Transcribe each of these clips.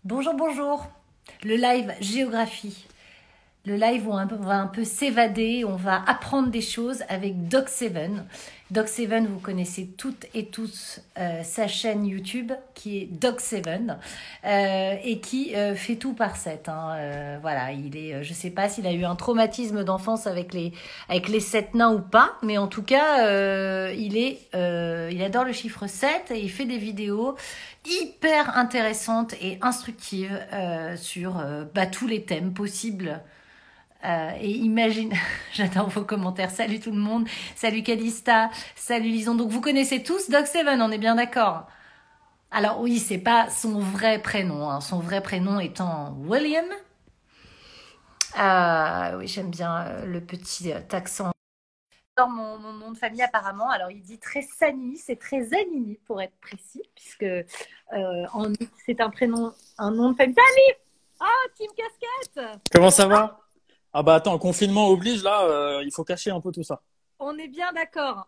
Bonjour, bonjour. Le live géographie. Le live où on va un peu s'évader, on va apprendre des choses avec Doc Seven. Doc Seven, vous connaissez toutes et tous sa chaîne YouTube qui est Doc Seven et qui fait tout par 7. Voilà, je sais pas s'il a eu un traumatisme d'enfance avec les 7 nains ou pas, mais en tout cas, il adore le chiffre 7 et il fait des vidéos hyper intéressantes et instructives sur tous les thèmes possibles et imagine, j'adore vos commentaires. Salut tout le monde, salut Calista, salut Lison. Donc vous connaissez tous Doc Seven, on est bien d'accord. Alors oui, c'est pas son vrai prénom, hein. Son vrai prénom étant William. Oui, j'aime bien le petit accent. J'adore mon nom de famille apparemment. Alors il dit très Sanini, c'est très Zanini pour être précis, puisque c'est un prénom, un nom de famille. Salut. Ah, Team Casquette. Comment Ça ça va? va? Ah bah attends, confinement oblige là, il faut cacher un peu tout ça. On est bien d'accord.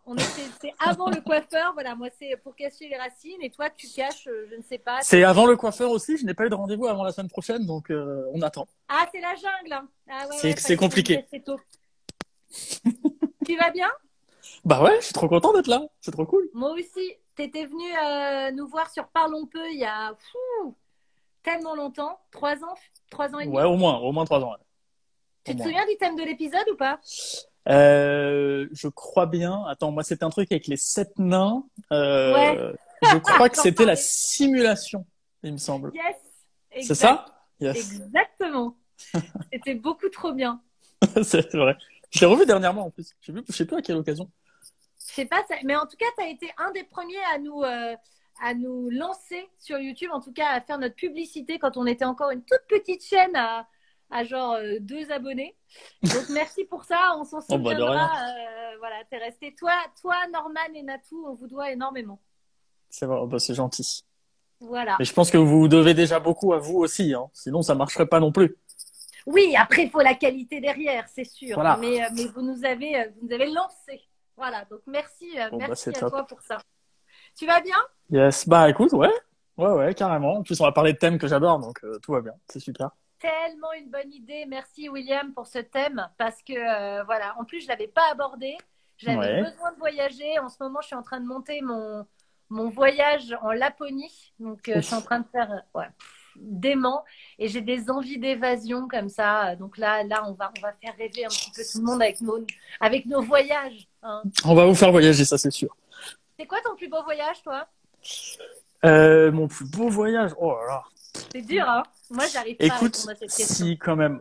C'est avant le coiffeur. Voilà, moi, c'est pour cacher les racines. Et toi, tu caches, je ne sais pas. C'est avant le coiffeur aussi, je n'ai pas eu de rendez-vous avant la semaine prochaine, donc on attend. Ah, c'est la jungle, hein. Ah ouais, ouais, C'est fallait se réveiller compliqué. assez tôt. Tu vas bien? Bah ouais, je suis trop content d'être là, c'est trop cool. Moi aussi. T'étais venu nous voir sur Parlons peu il y a tellement longtemps. 3 ans, 3 ans et demi. Ouais, au moins 3 ans, ouais. Au Tu te moins. souviens du thème de l'épisode ou pas? Je crois bien. Attends, moi c'était un truc avec les 7 nains. Ouais, Je crois que t'en c'était la parlais. simulation, il me semble. Yes, C'est exact. ça? Yes, Exactement. C'était beaucoup trop bien. c'est vrai. Je l'ai revu dernièrement en plus. Je sais plus à quelle occasion. Je sais pas, mais en tout cas, tu as été un des premiers à nous lancer sur YouTube, en tout cas à faire notre publicité quand on était encore une toute petite chaîne à genre 2 abonnés. Donc merci pour ça, on s'en Oh bah de rien. souviendra. Voilà, t'es resté. Toi, Norman et Natou, on vous doit énormément. C'est vrai, oh bah c'est gentil. Voilà. Mais je pense que vous devez déjà beaucoup à vous aussi, hein. Sinon, ça marcherait pas non plus. Oui, après, il faut la qualité derrière, c'est sûr. Voilà. Mais vous nous avez lancé. Voilà, donc Bon, bah, c'est merci à top. toi pour ça. Tu vas bien? Yes. Bah, écoute, ouais. Ouais, ouais, carrément. En plus, on va parler de thèmes que j'adore, donc tout va bien. C'est super. Tellement une bonne idée. Merci William pour ce thème parce que voilà, en plus je l'avais pas abordé. J'avais Ouais. besoin de voyager. En ce moment, je suis en train de monter mon voyage en Laponie. Donc je suis en Ouf. train de faire dément et j'ai des envies d'évasion comme ça. Donc là on va faire rêver un petit peu tout le monde avec nos voyages, hein. On va vous faire voyager, ça, c'est sûr. C'est quoi ton plus beau voyage, toi? Mon plus beau voyage. Oh là là. C'est dur, hein? Moi, j'arrive pas à Écoute, répondre à cette question. si, quand même.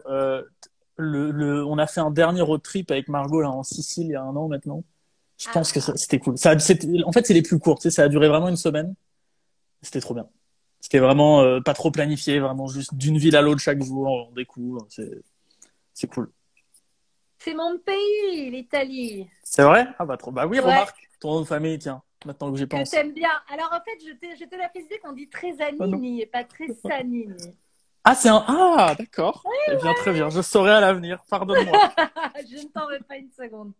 On a fait un dernier road trip avec Margot, là, en Sicile, il y a un an maintenant. Je pense que Ah, c'était cool. En fait, c'est les plus courts, tu sais, ça a duré vraiment une semaine. C'était trop bien. C'était vraiment pas trop planifié, vraiment juste d'une ville à l'autre chaque jour, on découvre. C'est cool. c'est mon pays, l'Italie. C'est vrai? Ah bah trop. Bah oui, Ouais. remarque. Ton nom de famille, tiens. Maintenant que j'y Que pense. t'aimes bien. Alors en fait, je te l'ai précisé qu'on dit Oh non. Trezanini et pas Tresanini. Ah, c'est un. Ah, d'accord. Eh bien, très bien. Je saurai à l'avenir. Pardonne-moi. Je ne t'en veux pas une seconde.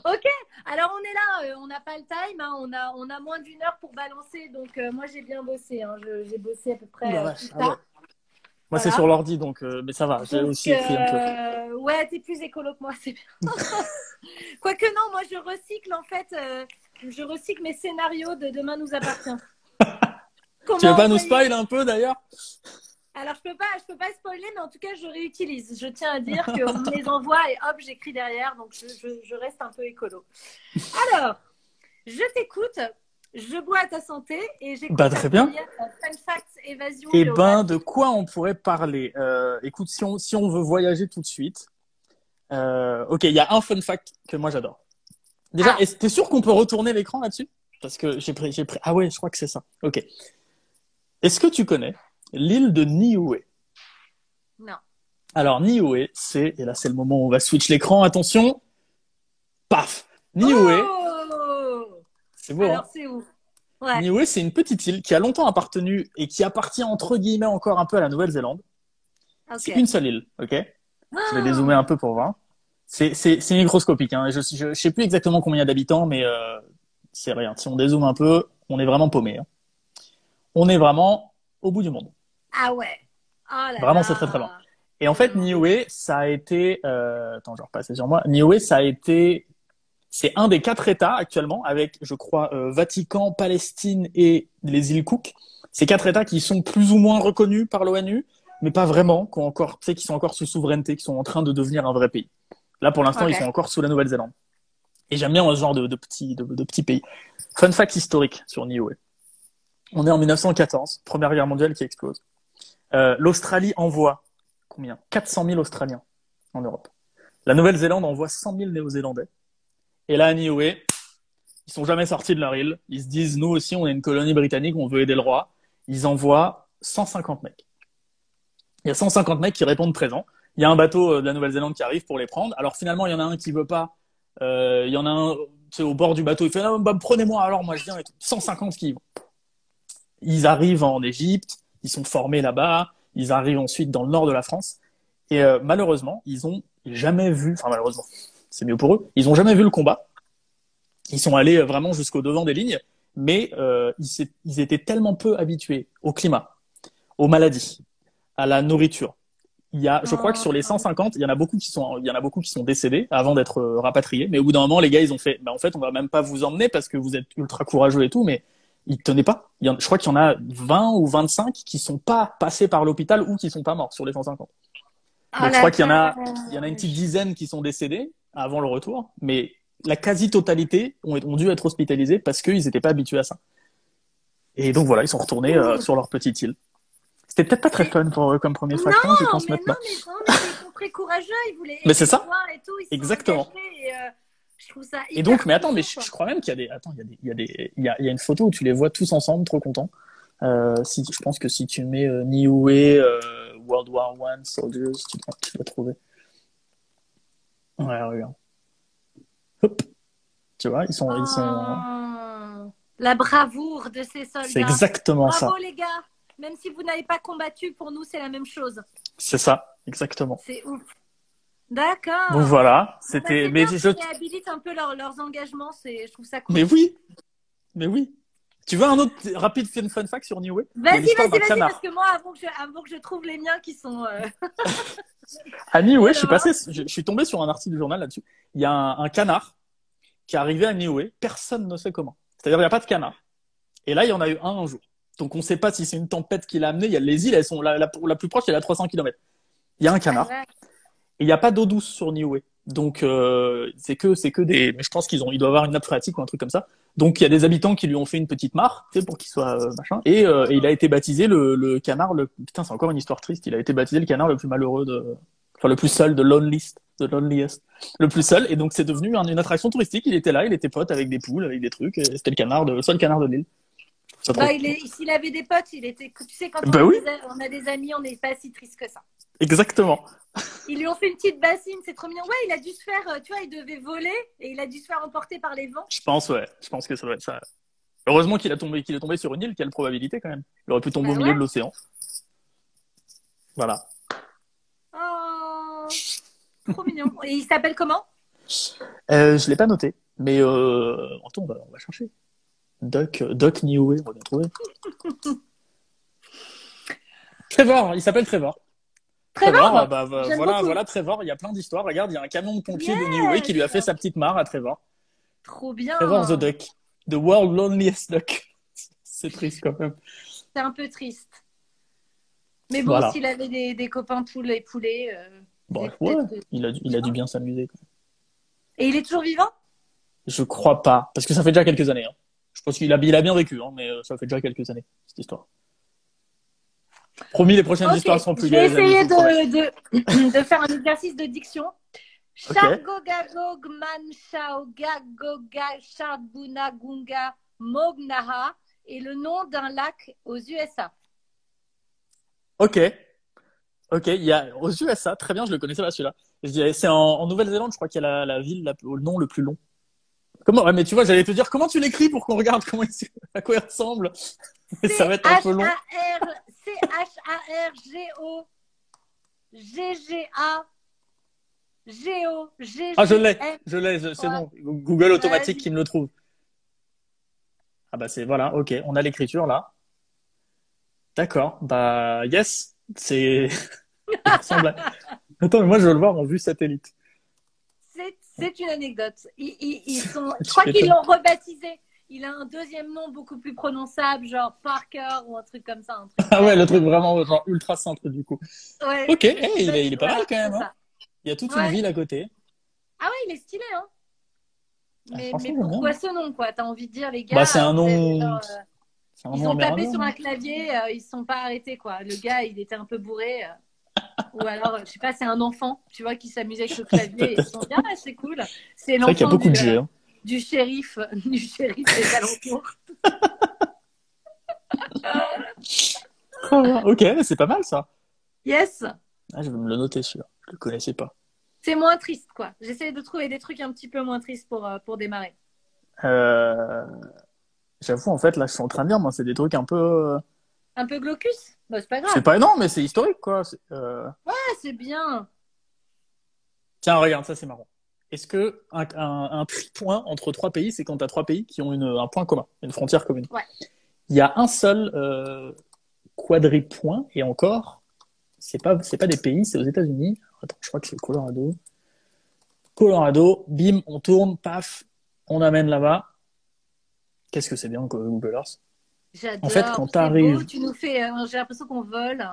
Ok, alors on est là, on n'a pas le time, hein, on a moins d'1 heure pour balancer, donc moi j'ai bien bossé, hein, j'ai bossé à peu Ouh la près tout vache. Ah ouais. ça, Moi, c'est sur voilà. l'ordi, donc. Mais ça va. J'ai Donc aussi écrit un peu. ouais, t'es plus écolo que moi, c'est bien. Quoique non, moi je recycle en fait, je recycle mes scénarios de Demain nous appartient. Tu veux Comment pas nous envoyer? spoil un peu d'ailleurs? Alors, je peux pas spoiler, mais en tout cas, je réutilise. Je tiens à dire qu'on me les envoie et hop, j'écris derrière. Donc, je reste un peu écolo. Alors, je t'écoute, je bois à ta santé et j'écoute Bah ta très bien. première fun fact évasion Eh ben, de géographie. quoi on pourrait parler? Écoute, si on veut voyager tout de suite. Ok, il y a un fun fact que moi j'adore. Déjà, Ah, t'es sûr qu'on peut retourner l'écran là-dessus? Parce que j'ai pris. Ah ouais, je crois que c'est ça. Ok. Est-ce que tu connais l'île de Niue? non. Alors, Niue, et là c'est le moment où on va switch l'écran, attention, paf! Niue, Oh! c'est beau, Alors, hein? c'est où? Ouais, Niue, c'est une petite île qui a longtemps appartenu et qui appartient entre guillemets encore un peu à la Nouvelle-Zélande. ok. C'est une seule île, ok? Je vais dézoomer Ah, un peu pour voir. C'est microscopique, hein. Je sais plus exactement combien il y a d'habitants, mais c'est rien. Si on dézoome un peu, on est vraiment paumé, hein. On est vraiment au bout du monde. Ah ouais. Oh là Vraiment, c'est très très bon. là. Et en fait, Hmm. Niue, ça a été, attends, je vais repasser sur moi. Niue, ça a été, c'est un des 4 États actuellement, avec, je crois, Vatican, Palestine et les îles Cook. Ces 4 États qui sont plus ou moins reconnus par l'ONU, mais pas vraiment, qui ont encore, tu sais, qui sont encore sous souveraineté, qui sont en train de devenir un vrai pays. Là, pour l'instant, ils sont Ok. encore sous la Nouvelle-Zélande. Et j'aime bien ce genre de petits pays. Fun fact historique sur Niue. On est en 1914, Première Guerre mondiale qui explose. L'Australie envoie combien? 400 000 Australiens en Europe. La Nouvelle-Zélande envoie 100 000 Néo-Zélandais. Et là, à Niue, ils sont jamais sortis de leur île. Ils se disent, nous aussi, on est une colonie britannique, on veut aider le roi. Ils envoient 150 mecs. Il y a 150 mecs qui répondent présents. Il y a un bateau de la Nouvelle-Zélande qui arrive pour les prendre. Alors finalement, il y en a un qui veut pas. Il y en a un, c'est au bord du bateau. Il fait, non, bah, prenez-moi alors, moi je viens et tout. 150 qui y vont. Ils arrivent en Égypte, ils sont formés là-bas. Ils arrivent ensuite dans le nord de la France. Et malheureusement, ils ont jamais vu, enfin malheureusement, c'est mieux pour eux, ils ont jamais vu le combat. Ils sont allés vraiment jusqu'au devant des lignes, mais ils étaient tellement peu habitués au climat, aux maladies, à la nourriture. Je crois que sur les Oh. 150, il y en a beaucoup qui sont décédés avant d'être rapatriés. Mais au bout d'un moment, les gars, ils ont fait, bah, en fait, on va même pas vous emmener parce que vous êtes ultra courageux et tout, mais ils tenaient pas. Je crois qu'il y en a 20 ou 25 qui sont pas passés par l'hôpital ou qui sont pas morts sur les 150. Oh Donc je la crois qu'il y en a une petite vache. dizaine qui sont décédés avant le retour, mais la quasi-totalité ont dû être hospitalisés parce qu'ils n'étaient pas habitués à ça. Et donc voilà, ils sont retournés Ouh. sur leur petite île. C'était peut-être pas très Mais fun comme premier fact, hein, j'y non, pense mais non, maintenant. mais non, mais ils sont très courageux. Ils voulaient Mais c'est aider le ça, roi et tout. Ils se sont exactement. engagés. Et, je trouve ça Et donc, hyper mais attends, mais touchant, je quoi. crois même qu'il y a des, attends, il y a une photo où tu les vois tous ensemble, trop contents. Si, je pense que si tu mets Niue, World War One, Soldiers, tu vas trouver. Ouais, regarde. Hop, tu vois, ils sont, Oh, la bravoure de ces c'est soldats. exactement Bravo, ça. les gars. Même si vous n'avez pas combattu, pour nous, c'est la même chose. C'est ça, exactement. C'est ouf. Donc D'accord. voilà, Bon, bah, c'était, c'est mais bien je, qu'ils réhabilitent un peu leurs engagements. Je trouve ça mais cool. oui, mais oui. Tu veux un autre rapide fun fact sur Niue? Il y a Vas-y, l'histoire vas-y, d'un vas-y, parce canard. que moi, avant que je trouve les miens qui sont. À Niue, Et je suis alors? passé, je suis tombé sur un article du journal là-dessus. Il y a un canard qui est arrivé à Niue, personne ne sait comment. C'est-à-dire, il n'y a pas de canard. Et là, il y en a eu un jour. Donc, on ne sait pas si c'est une tempête qui l'a amené. Il y a les îles, elles sont la plus proche, elle est à 300 km. Il y a un Ah, canard. ouais. Et il n'y a pas d'eau douce sur Niue. Donc, c'est que des, mais je pense il doit avoir une nappe phréatique ou un truc comme ça. Donc, il y a des habitants qui lui ont fait une petite mare, tu sais, pour qu'il soit, machin. Et il a été baptisé le canard, putain, c'est encore une histoire triste. Il a été baptisé le canard le plus malheureux enfin, le plus seul de loneliest. Le plus seul. Et donc, c'est devenu une attraction touristique. Il était là, il était pote avec des poules, avec des trucs. Et c'était le seul canard de l'île. C'est trop Bah, cool. s'il avait des potes, il était. Tu sais, quand Bah oui, on a des amis, on n'est pas si triste que ça. exactement. Ils lui ont fait une petite bassine, c'est trop mignon. Ouais, il a dû se faire, tu vois, il devait voler et il a dû se faire emporter par les vents. Je pense, ouais. Je pense que ça doit être ça. Heureusement qu'il est tombé sur une île, quelle probabilité quand même. Il aurait pu tomber au Bah milieu ouais. de l'océan. Voilà. Oh, trop mignon. Et il s'appelle comment? Je l'ai pas noté, mais attends, on va chercher. Doc Niue, on va bien trouver. Trevor, il s'appelle Trevor. Trevor, Trevor. J'aime voilà, beaucoup. voilà Trevor, il y a plein d'histoires. Regarde, il y a un camion de pompiers de Niue qui Yes. lui a fait sa petite mare à Trevor. Trop Trevor the bien. Duck. The World Loneliest Duck. C'est triste quand même. C'est un peu triste. Mais bon, Voilà. s'il avait des copains poulets, Bref, ouais, peut-être. il a dû bien s'amuser, quoi. Et il est toujours vivant? Je crois pas, parce que ça fait déjà quelques années. Hein. Je pense il a bien vécu, hein, mais ça fait déjà quelques années, cette histoire. Promis, les prochaines Ok, histoires seront plus je vais gaies, les amis, je essayer vous promets. de faire un exercice de diction. Ok. Shargogagog Manshaugagoga Sharbuna Mognaha est le nom d'un lac aux USA. Ok. Ok. Il y a aux USA, très bien, je le connaissais pas celui-là. Je dirais, c'est en Nouvelle-Zélande, je crois qu'il y a la ville au nom le plus long. Comment? Ouais, mais tu vois, j'allais te dire comment tu l'écris pour qu'on regarde à quoi il ressemble. Mais ça va être un peu long. Ah, Chargogagog c'est bon. Google automatique Vas-y. qui me le trouve. Ah bah c'est voilà, ok, on a l'écriture là. D'accord. Bah, yes. C'est. Il ressemble à- Attends, mais moi, je veux le voir en vue satellite. C'est une anecdote. Je Tu crois qu'ils m'étonnes. l'ont rebaptisé. Il a un deuxième nom beaucoup plus prononçable, genre Parker ou un truc comme ça, un truc Ah ouais, très. le truc vraiment genre ultra simple du coup. Ouais, Ok, il est pas mal voilà, quand c'est même, hein. ça. Il y a toute une Ouais. ville à côté. Ah ouais, il est stylé, hein. Ah, Mais franchement, j'aime bien. pourquoi ce nom, quoi? T'as envie de dire, les Bah, c'est gars, un vous avez nom, c'est un ils nom ont tapé amérindien, sur non? un clavier, ils se sont pas arrêtés, quoi. Le gars, il était un peu bourré. Ou alors, je sais pas, c'est un enfant, tu vois, qui s'amusait avec le clavier. Et ils se sont Peut-être. dit, ah, c'est cool. C'est C'est vrai qu'il y a l'enfant beaucoup de G, hein. du shérif, du shérif des alentours. Ah, ok, c'est pas mal ça. Yes, Ah, je vais me le noter celui-là. Je le connaissais pas. c'est moins triste, quoi. J'essaie de trouver des trucs un petit peu moins tristes pour démarrer. Euh, J'avoue, en fait, là, je suis en train de dire, moi, c'est des trucs un peu. Un peu glaucus? Bah, c'est pas C'est grave. pas énorme, mais c'est historique, quoi. Ah, c'est bien. Tiens, regarde, ça, c'est marrant. Est-ce que un tripoint entre trois pays, c'est quand t'as trois pays qui ont un point commun, une frontière commune? Ouais. Il y a un seul quadripoint, et encore, c'est pas des pays, c'est aux États-Unis. Attends, je crois que c'est le Colorado. Colorado, bim, on tourne, paf, on amène là-bas. Qu'est-ce que c'est bien que Google Earth? En fait, J'adore. quand C'est beau, t'arrives. tu nous fais. J'ai l'impression qu'on vole.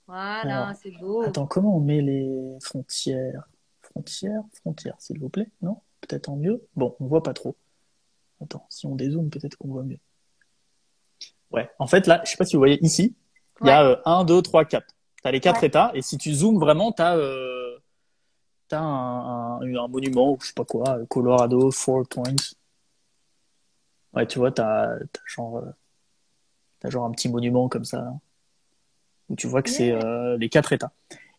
Voilà, Alors, c'est beau. attends, comment on met les frontières? Frontières, s'il vous plaît. Non? Peut-être en mieux? Bon, on voit pas trop. Attends, si on dézoome, peut-être qu'on voit mieux. Ouais, en fait, là, je sais pas si vous voyez ici, il y Ouais, a 1, 2, 3, 4. T'as les quatre ouais. États, et si tu zoomes vraiment, t'as un monument, ou je sais pas quoi, Colorado, Four Points. Ouais, tu vois, t'as genre un petit monument comme ça, hein, où tu vois que c'est Yeah. les quatre États.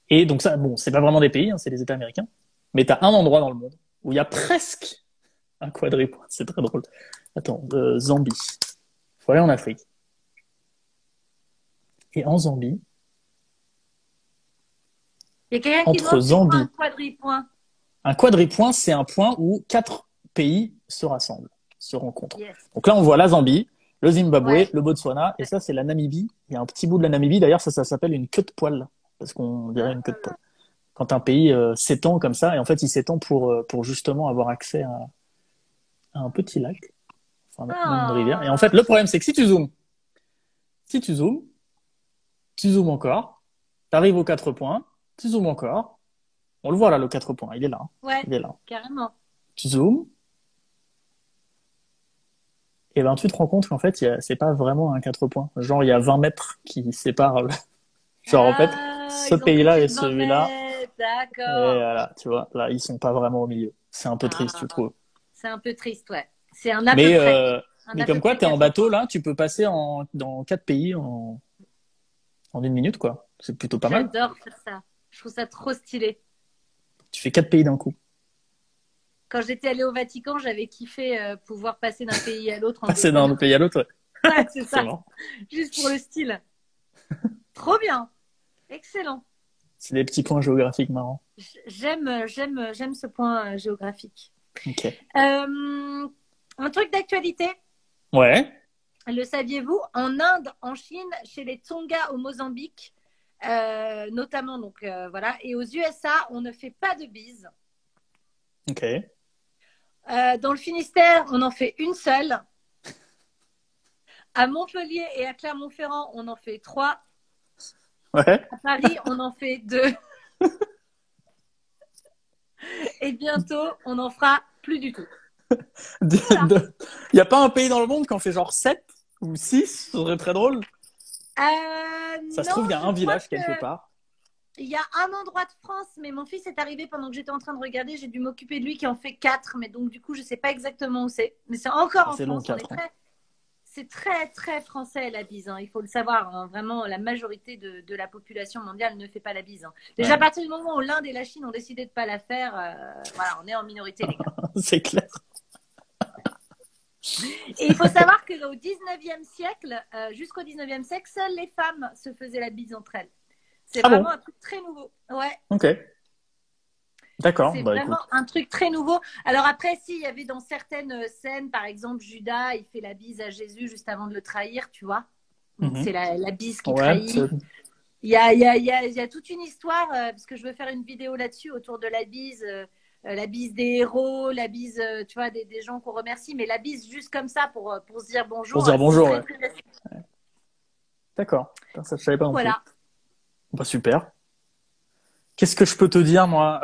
Et donc ça, bon, c'est pas vraiment des pays, hein, c'est les États américains, mais t'as un endroit dans le monde où il y a presque un quadripoint. C'est très drôle. Attends, Zambie. Faut aller en Afrique. Et en Zambie, Il y a quelqu'un qui entre demande c'est quoi un Zambie, quadripoint? un quadripoint, c'est un point où quatre pays se rassemblent, se rencontrent. Yes. Donc là, on voit la Zambie, le Zimbabwe, Ouais. le Botswana, et ça, c'est la Namibie. Il y a un petit bout de la Namibie. D'ailleurs, ça s'appelle une queue de poil, parce qu'on dirait une queue de poil. Quand un pays s'étend comme ça, et en fait, il s'étend pour justement avoir accès à un petit lac, enfin même une rivière. Et en fait, Ah. le problème, c'est que si tu zoomes encore, tu arrives aux quatre points, tu zoomes encore, on le voit là, le quatre points, il est là, hein. Ouais, Il est là. carrément. Tu zoomes, et ben tu te rends compte qu'en fait, c'est pas vraiment un quatre points. Genre, il y a 20 mètres qui séparent. Genre, en fait, Ah, ce ils ont pays-là triché et de 20 celui-là, mètres. et D'accord. voilà, tu vois, là, ils sont pas vraiment au milieu. C'est un peu triste, je Ah, trouve. c'est un peu triste, ouais. C'est un à peu Mais, près. euh, Un mais à peu comme quoi, près t'es en quatre bateau, points. là, tu peux passer dans quatre pays en une minute, quoi. C'est plutôt pas mal. J'adore faire ça. Je trouve ça trop stylé. Tu fais quatre pays d'un coup. Quand j'étais allée au Vatican, j'avais kiffé pouvoir passer d'un pays à l'autre en Passer bateau. d'un pays à l'autre, ouais. Ouais, c'est C'est ça. marrant. Juste pour le style. Trop bien. Excellent. C'est des petits points géographiques marrants. J'aime ce point géographique. Ok. Un truc d'actualité, Ouais. le saviez-vous? En Inde, en Chine, chez les Tonga au Mozambique, notamment, donc voilà, et aux USA, on ne fait pas de bise. Ok. Dans le Finistère, on en fait une seule. À Montpellier et à Clermont-Ferrand, on en fait 3. Ouais. À Paris, on en fait 2. Et bientôt, on n'en fera plus du tout. Voilà. Il n'y a pas un pays dans le monde qui en fait genre 7 ou 6, ce serait très drôle. Ça se Non, trouve, il y a je un crois village quelque que part. il y a un endroit de France, mais mon fils est arrivé pendant que j'étais en train de regarder. J'ai dû m'occuper de lui qui en fait 4, mais donc du coup, je sais pas exactement où c'est. Mais c'est encore Ah, en c'est long, France. quatre ans. C'est très très français la bise, hein. Il faut le savoir, hein. Vraiment, la majorité de la population mondiale ne fait pas la bise, hein. Déjà, à Ouais. partir du moment où l'Inde et la Chine ont décidé de pas la faire, voilà, on est en minorité, les gars. C'est clair. Et il faut savoir qu'au 19e siècle, jusqu'au 19e siècle, seules les femmes se faisaient la bise entre elles. C'est Ah vraiment bon? un truc très nouveau. Ouais, Ok. D'accord. c'est Bah vraiment écoute. un truc très nouveau. Alors après, si, il y avait dans certaines scènes, par exemple, Judas, il fait la bise à Jésus juste avant de le trahir, tu vois. Donc, Mhm. c'est la bise qui Ouais, trahit. Il y a toute une histoire, parce que je veux faire une vidéo là-dessus autour de la bise des héros, la bise, tu vois, des gens qu'on remercie, mais la bise juste comme ça pour se dire pour se bonjour, dire c'est bonjour, très, ouais. très. D'accord. Putain, ça, je savais pas non plus. Voilà. Bah, super. Qu'est-ce que je peux te dire, moi?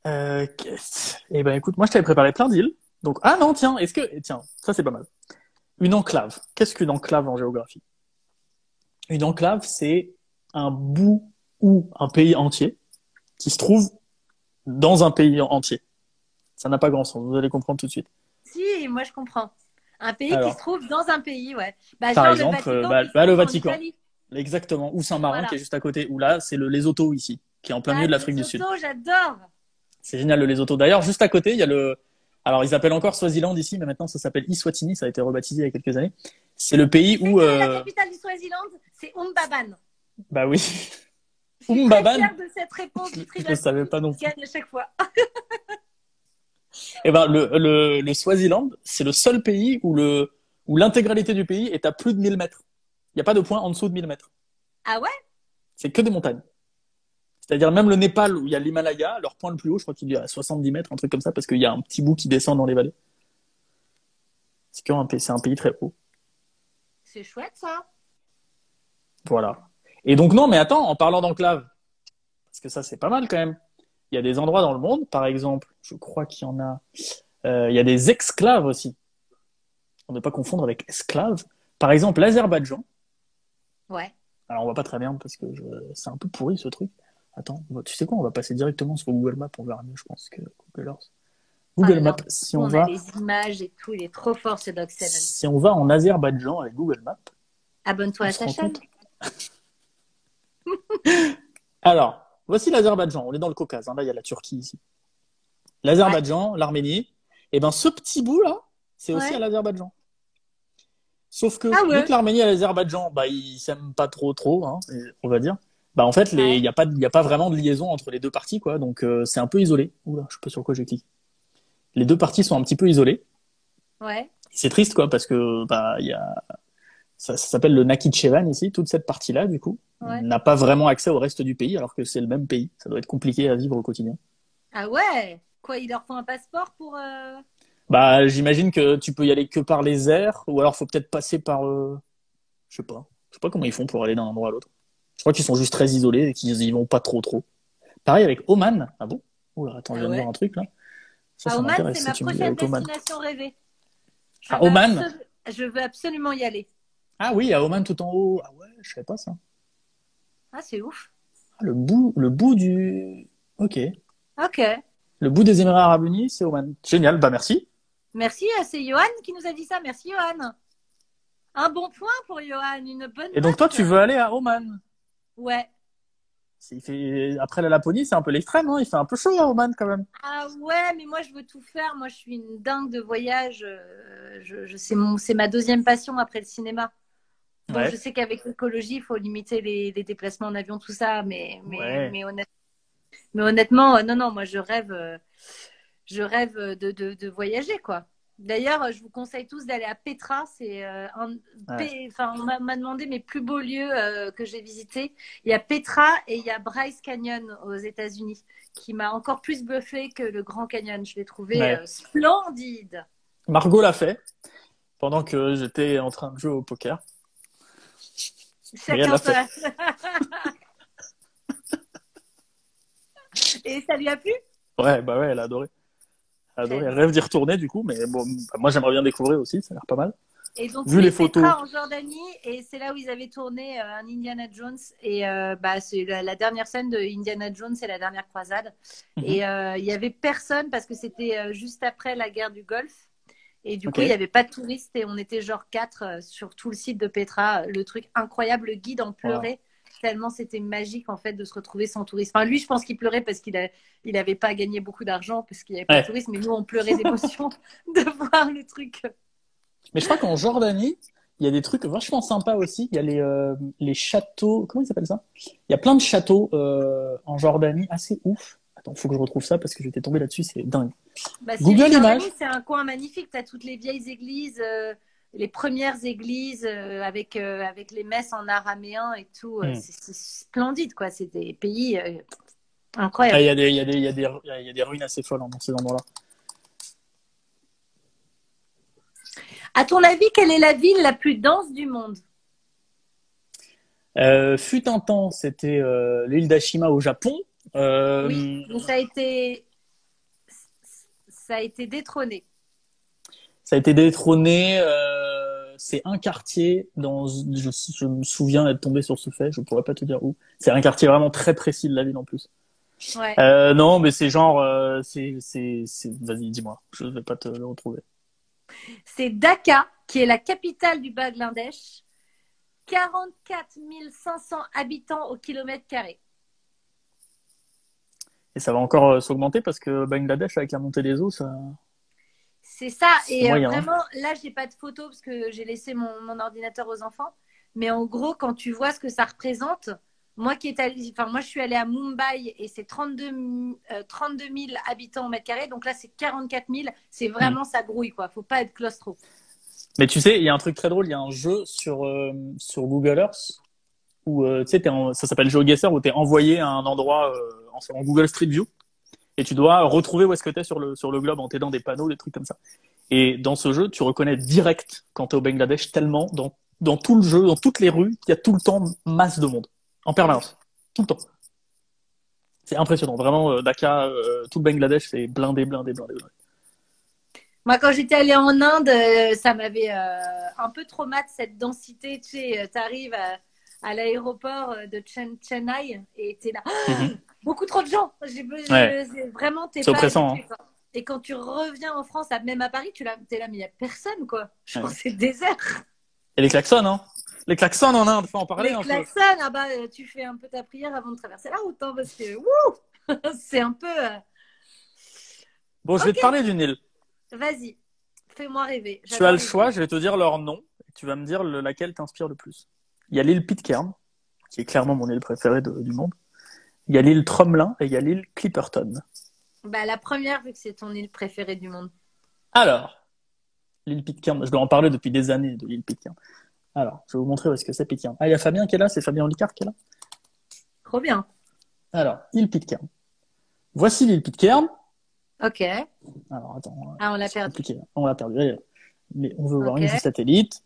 Eh ben, écoute, moi, je t'avais préparé plein d'îles. Donc, ah non, tiens, tiens, ça, c'est pas mal. Une enclave. Qu'est-ce qu'une enclave en géographie? Une enclave, c'est un bout ou un pays entier qui se trouve dans un pays entier. Ça n'a pas grand sens. Vous allez comprendre tout de suite. Si, moi je comprends. Un pays qui se Alors, trouve dans un pays, ouais. Bah, par genre le exemple, Vatican qui se le trouve en Vatican. Italie. Exactement. Ou Saint-Marin qui est Voilà. juste à côté. Ou là, c'est le Lesotho ici, qui est en plein milieu Ah, de le l'Afrique du Sud. Lesotho, j'adore. C'est génial le Lesotho. D'ailleurs, juste à côté, il y a le. Alors, ils appellent encore Swaziland ici, mais maintenant ça s'appelle Eswatini. Ça a été rebaptisé il y a quelques années. C'est le pays Tu sais où. quelle est la capitale du Swaziland? C'est Umbaban. Bah oui. Je suis très Umbaban. fière de cette réponse du Je ne savais pas non Je plus. gagne à chaque fois. Eh ben, le Swaziland, c'est le seul pays où l'intégralité du pays est à plus de 1000 mètres. Il n'y a pas de point en dessous de 1000 mètres. Ah ouais? C'est que des montagnes. C'est-à-dire même le Népal où il y a l'Himalaya, leur point le plus haut, je crois qu'il est à 70 mètres, un truc comme ça, parce qu'il y a un petit bout qui descend dans les vallées. C'est un pays très haut. C'est chouette ça. Voilà. Et donc non, mais attends, en parlant d'enclave, parce que ça c'est pas mal quand même. Il y a des endroits dans le monde, par exemple, je crois qu'il y en a. Il y a des exclaves aussi. On ne peut pas confondre avec esclaves. Par exemple, l'Azerbaïdjan. Ouais. Alors on voit pas très bien parce que c'est un peu pourri ce truc. Attends, tu sais quoi, on va passer directement sur Google Maps, on verra mieux, je pense, que Google Earth. Ah, Google Maps, alors, on a les images et tout, il est trop fort ce Doc 7. si on va en Azerbaïdjan avec Google Maps, Abonne-toi on à se sa rend chaîne. compte. Alors, voici l'Azerbaïdjan, on est dans le Caucase, hein. Là il y a la Turquie ici. L'Azerbaïdjan, l'Arménie, et ben ce petit bout là, c'est aussi à Ouais. l'Azerbaïdjan. Sauf que, Ah vu que ouais. l'Arménie et l'Azerbaïdjan, bah, ils s'aiment pas trop, hein, on va dire, bah, en fait, il Ouais. y a pas vraiment de liaison entre les deux parties, quoi, donc c'est un peu isolé. Oula, je sais pas sur quoi j'ai cliqué. Les deux parties sont un petit peu isolées. Ouais. C'est triste, quoi, parce que, bah, ça s'appelle le Nakhichevan ici, toute cette partie-là, du coup, Ouais. n'a pas vraiment accès au reste du pays, alors que c'est le même pays. Ça doit être compliqué à vivre au quotidien. Ah ouais. Quoi, il leur faut un passeport pour. Bah, j'imagine que tu peux y aller que par les airs, ou alors faut peut-être passer par, je sais pas. Je sais pas comment ils font pour aller d'un endroit à l'autre. Je crois qu'ils sont juste très isolés et qu'ils y vont pas trop. Pareil avec Oman. Ah bon? Oula, attends, je Ah viens de voir ouais. un truc là. Ça Ah, Oman, m'intéresse c'est si ma tu me dis prochaine avec Oman. destination rêvée. Ah, Oman? Je veux absolument y aller. Ah oui, à Oman tout en haut. Ah ouais, je savais pas ça. Ah, c'est ouf. Ah, le bout du. Ok. Ok. Le bout des Émirats Arabes Unis, c'est Oman. Génial, bah merci. Merci, c'est Johan qui nous a dit ça. Merci, Johan. Un bon point pour Johan, une bonne Et donc toi, tu note. veux aller à Oman? Ouais. Après la Laponie, c'est un peu l'extrême, hein. Il fait un peu chaud à Oman quand même. Ah ouais, mais moi je veux tout faire. Moi je suis une dingue de voyage. C'est ma deuxième passion après le cinéma. Bon, je Ouais. sais qu'avec l'écologie, il faut limiter les déplacements en avion, tout ça, Ouais. mais honnêtement, non, non, moi je rêve de voyager, quoi. D'ailleurs, je vous conseille tous d'aller à Petra. C'est Ouais. enfin, on m'a demandé mes plus beaux lieux que j'ai visités. Il y a Petra et il y a Bryce Canyon aux États-Unis, qui m'a encore plus bluffé que le Grand Canyon. Je l'ai trouvé Ouais. splendide. Margot l'a fait pendant que j'étais en train de jouer au poker. Et elle Chacun l'a fait. sa. Et ça lui a plu? Ouais, bah ouais, elle a adoré. Elle a adoré. Elle J'adore. rêve d'y retourner du coup, mais bon, bah, moi j'aimerais bien découvrir aussi, ça a l'air pas mal. Et donc, Vu oui, les photos. Petra en Jordanie, et c'est là où ils avaient tourné un Indiana Jones. Et bah, c'est la dernière scène de Indiana Jones et la dernière croisade. Et il y avait personne parce que c'était juste après la guerre du Golfe. Et du coup, il n'y Ok. avait pas de touristes et on était genre 4 sur tout le site de Petra. Le truc incroyable, le guide en Wow. pleurait. Tellement c'était magique en fait de se retrouver sans touristes. Enfin, lui, je pense qu'il pleurait parce il avait pas gagné beaucoup d'argent parce qu'il n'y avait pas de Ouais. touristes. Mais nous, on pleurait d'émotion de voir le truc. Mais je crois qu'en Jordanie, il y a des trucs vachement sympas aussi. Il y a les châteaux. Comment ils s'appellent ça? Il y a plein de châteaux en Jordanie assez ouf. Attends, faut que je retrouve ça parce que j'étais tombé là-dessus, c'est dingue. Bah, Google Jordanie, Images. c'est un coin magnifique. Tu as toutes les vieilles églises les premières églises avec les messes en araméen et tout. Hmm. C'est splendide, quoi. C'est des pays Ah, incroyables. il y a des ruines assez folles dans ces endroits-là. À ton avis, quelle est la ville la plus dense du monde? Fut un temps, c'était l'île d'Ashima au Japon. Oui, Euh, mais ça a été détrôné. Ça a été détrôné. C'est un quartier je me souviens être tombé sur ce fait. Je pourrais pas te dire où. C'est un quartier vraiment très précis de la ville en plus. Ouais. Non, mais c'est genre, Vas-y, dis-moi. Je vais pas te le retrouver. C'est Dhaka, qui est la capitale du Bangladesh. 44 500 habitants au kilomètre carré. Et ça va encore s'augmenter parce que Bangladesh, avec la montée des eaux, ça, C'est ça. c'est Et moyen. Hein. vraiment, là, j'ai pas de photos parce que j'ai laissé mon ordinateur aux enfants. Mais en gros, quand tu vois ce que ça représente, moi, je suis allée à Mumbai et c'est 32 000 habitants au mètre carré. Donc là, c'est 44 000. C'est Hmm. vraiment, ça grouille, quoi. Faut pas être claustro. Mais tu sais, il y a un truc très drôle. Il y a un jeu sur Google Earth où tu sais, ça s'appelle GeoGuessr où t'es envoyé à un endroit en Google Street View et tu dois retrouver où est-ce que t'es sur le globe en t'aidant des panneaux, des trucs comme ça. Et dans ce jeu, tu reconnais direct quand t'es au Bangladesh tellement dans tout le jeu, dans toutes les rues, il y a tout le temps masse de monde en permanence, tout le temps. C'est impressionnant, vraiment. Dhaka, tout le Bangladesh, c'est blindé, blindé, blindé, blindé. Moi, quand j'étais allée en Inde, ça m'avait un peu traumatisé cette densité. Tu sais, tu arrives à l'aéroport de Chennai et tu es là. Mhm. Beaucoup trop de gens. Ouais, Vraiment, t'es c'est pas oppressant. Hein. habitué, quoi. Et quand tu reviens en France, même à Paris, t'es là, mais il n'y a personne, quoi. Je pense Ouais. que c'est désert. Et les klaxons, hein. Les klaxons en Inde, faut en parler Les un peu. klaxons, ah bah, tu fais un peu ta prière avant de traverser la route, hein, parce que wouh, c'est un peu. Bon, je vais te Ok, parler d'une île. vas-y, fais-moi rêver. Tu as J'adore le les choix, îles. je vais te dire leur nom, et tu vas me dire laquelle t'inspire le plus. Il y a l'île Pitcairn, qui est clairement mon île préférée du monde. Il y a l'île Trumlin et il y a l'île Clipperton. Bah, la première, vu que c'est ton île préférée du monde. Alors, l'île Pitcairn, je dois en parler depuis des années de l'île Pitcairn. Alors, je vais vous montrer où est-ce que c'est Pitcairn. Ah, il y a Fabien qui est là, c'est Fabien Olicard qui est là. Trop bien. Alors, île Pitcairn. Voici l'île Pitcairn. Ok. Alors, attends, Ah, on l'a c'est perdu. compliqué. On l'a perdu. Allez, mais on veut voir Ok. une vue satellite.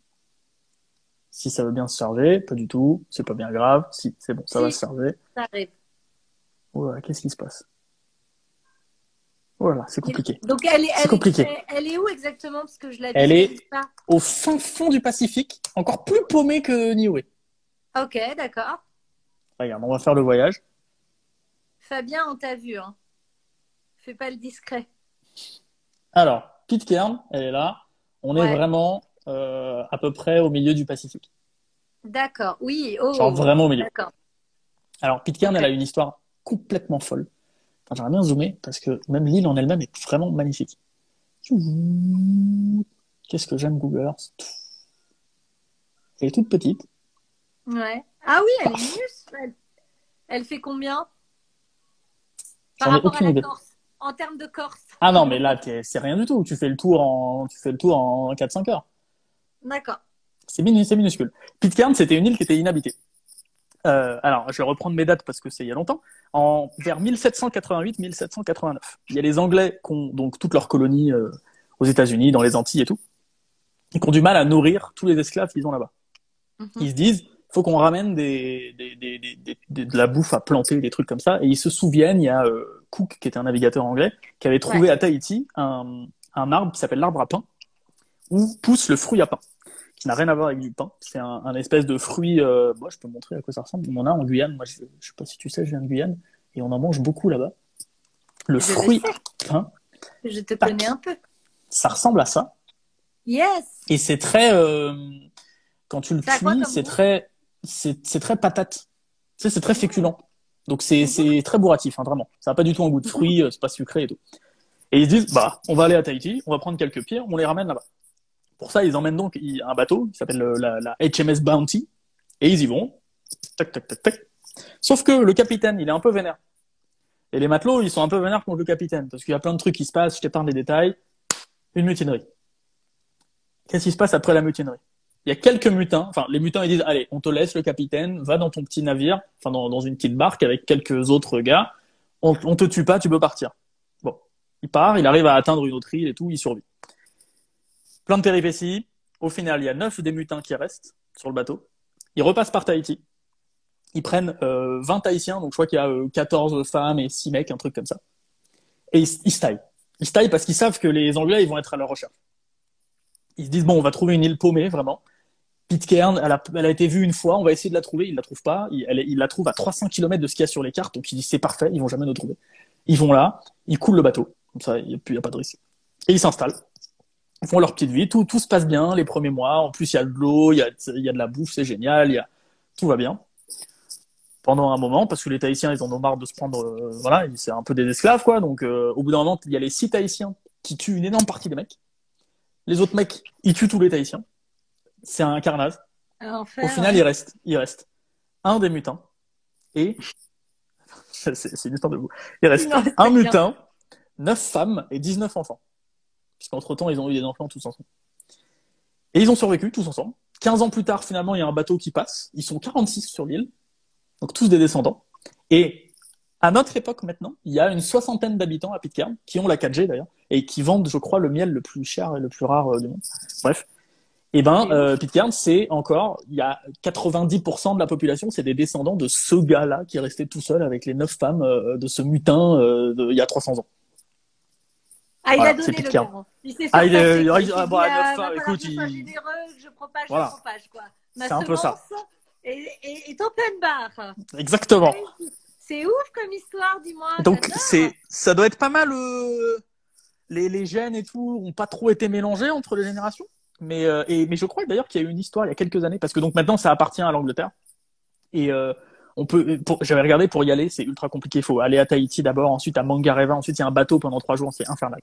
Si ça veut bien se charger, pas du tout. C'est pas bien grave. Si, c'est bon, ça va Si, se charger. ça arrive. Voilà, qu'est-ce qui se passe? Voilà, c'est compliqué. Donc, C'est compliqué. elle est où exactement? Parce que je la Elle visualise est pas. au fin fond du Pacifique, encore plus paumée que Niue. Ok, d'accord. Regarde, on va faire le voyage. Fabien, on t'a vu, hein. Fais pas le discret. Alors, Pitcairn, elle est là. On est Ouais. vraiment à peu près au milieu du Pacifique. D'accord. Oui. Genre Oh. vraiment au milieu. D'accord. Alors, Pitcairn, elle Ok. a une histoire complètement folle. Enfin, j'aimerais bien zoomer parce que même l'île en elle-même est vraiment magnifique. Qu'est-ce que j'aime Google Earth. Elle est toute petite. Ouais. Ah oui, elle est Paf. minus. Elle fait combien par J'en ai rapport à aucune la idée. Corse? En termes de Corse. Ah non, mais là, c'est rien du tout. Tu fais le tour en 4-5 heures. D'accord. C'est minuscule. Pitcairn, c'était une île qui était inhabitée. Alors, je vais reprendre mes dates parce que c'est il y a longtemps. Vers 1788-1789. Il y a les Anglais qui ont donc toutes leurs colonies aux États-Unis, dans les Antilles et tout, et qui ont du mal à nourrir tous les esclaves qu'ils ont là-bas. Mhm. Ils se disent, faut qu'on ramène de la bouffe à planter, des trucs comme ça. Et ils se souviennent, il y a Cook, qui était un navigateur anglais, qui avait Ouais. trouvé à Tahiti un arbre qui s'appelle l'arbre à pain, où pousse le fruit à pain, qui n'a rien à voir avec du pain. C'est un espèce de fruit. Moi, je peux montrer à quoi ça ressemble. On en a en Guyane. Moi, je sais pas si tu sais, je viens de Guyane et on en mange beaucoup là-bas. Le Je le fruit sais. à pain, Je te tac, connais un peu. ça ressemble à ça. Yes. Et c'est très, quand tu le Ça a quoi cuis, comme c'est goût? très, c'est très patate. Tu sais, c'est très féculent. Donc Mhm. c'est très bourratif, hein, vraiment. Ça n'a pas du tout un goût de fruit, c'est pas sucré et tout. Et ils se disent, bah, on va aller à Tahiti, on va prendre quelques pierres, on les ramène là-bas. Pour ça, ils emmènent donc un bateau qui s'appelle la HMS Bounty, et ils y vont. Tac, tac, tac, tac. Sauf que le capitaine, il est un peu vénère. Et les matelots, ils sont un peu vénères contre le capitaine, parce qu'il y a plein de trucs qui se passent, je t'épargne les détails. Une mutinerie. Qu'est-ce qui se passe après la mutinerie? Il y a quelques mutins, enfin les mutins ils disent allez, on te laisse le capitaine, va dans ton petit navire, enfin dans une petite barque avec quelques autres gars, on te tue pas, tu peux partir. Bon, il part, il arrive à atteindre une autre île et tout, il survit. Plein de péripéties. Au final, il y a 9 des mutins qui restent sur le bateau. Ils repassent par Tahiti. Ils prennent 20 Tahitiens, donc je crois qu'il y a 14 femmes et 6 mecs, un truc comme ça. Et ils se taillent. Ils se taillent parce qu'ils savent que les Anglais ils vont être à leur recherche. Ils se disent bon, on va trouver une île paumée, vraiment. Pitcairn, elle a été vue une fois, on va essayer de la trouver. Ils la trouvent pas. Ils la trouvent à 300 km de ce qu'il y a sur les cartes, donc ils disent c'est parfait, ils vont jamais nous trouver. Ils vont là, ils coulent le bateau, comme ça, il y a pas de risque. Et ils s'installent. Ils font leur petite vie, tout se passe bien les premiers mois. En plus, il y a de l'eau, il y a de la bouffe, c'est génial, tout va bien. Pendant un moment, parce que les Tahitiens, ils en ont marre de se prendre, voilà, c'est un peu des esclaves, quoi. Donc, au bout d'un moment, il y a les 6 Tahitiens qui tuent une énorme partie des mecs. Les autres mecs, ils tuent tous les Tahitiens. C'est un carnage. Au final, il reste un des mutins et c'est une histoire de vous. Il reste un mutin, 9 femmes et 19 enfants. Puisqu'entre-temps, ils ont eu des enfants tous ensemble. Et ils ont survécu tous ensemble. 15 ans plus tard, finalement, il y a un bateau qui passe. Ils sont 46 sur l'île. Donc tous des descendants. Et à notre époque maintenant, il y a une 60aine d'habitants à Pitcairn, qui ont la 4G d'ailleurs, et qui vendent, je crois, le miel le plus cher et le plus rare du monde. Bref. Et Pitcairn, c'est encore, il y a 90% de la population, c'est des descendants de ce gars-là qui est resté tout seul avec les 9 femmes de ce mutin il y a 300 ans. Ah, il a donné le nom. Il s'est écoute, je propage, voilà. Quoi. C'est un peu ça. Et open bar. Exactement. C'est ouf comme histoire, dis-moi. Donc, ça doit être pas mal, les gènes et tout ont pas trop été mélangés entre les générations. Mais je crois d'ailleurs qu'il y a eu une histoire il y a quelques années, parce que donc maintenant ça appartient à l'Angleterre. Et j'avais regardé pour y aller, c'est ultra compliqué. Il faut aller à Tahiti d'abord, ensuite à Mangareva, ensuite il y a un bateau pendant 3 jours, c'est infernal.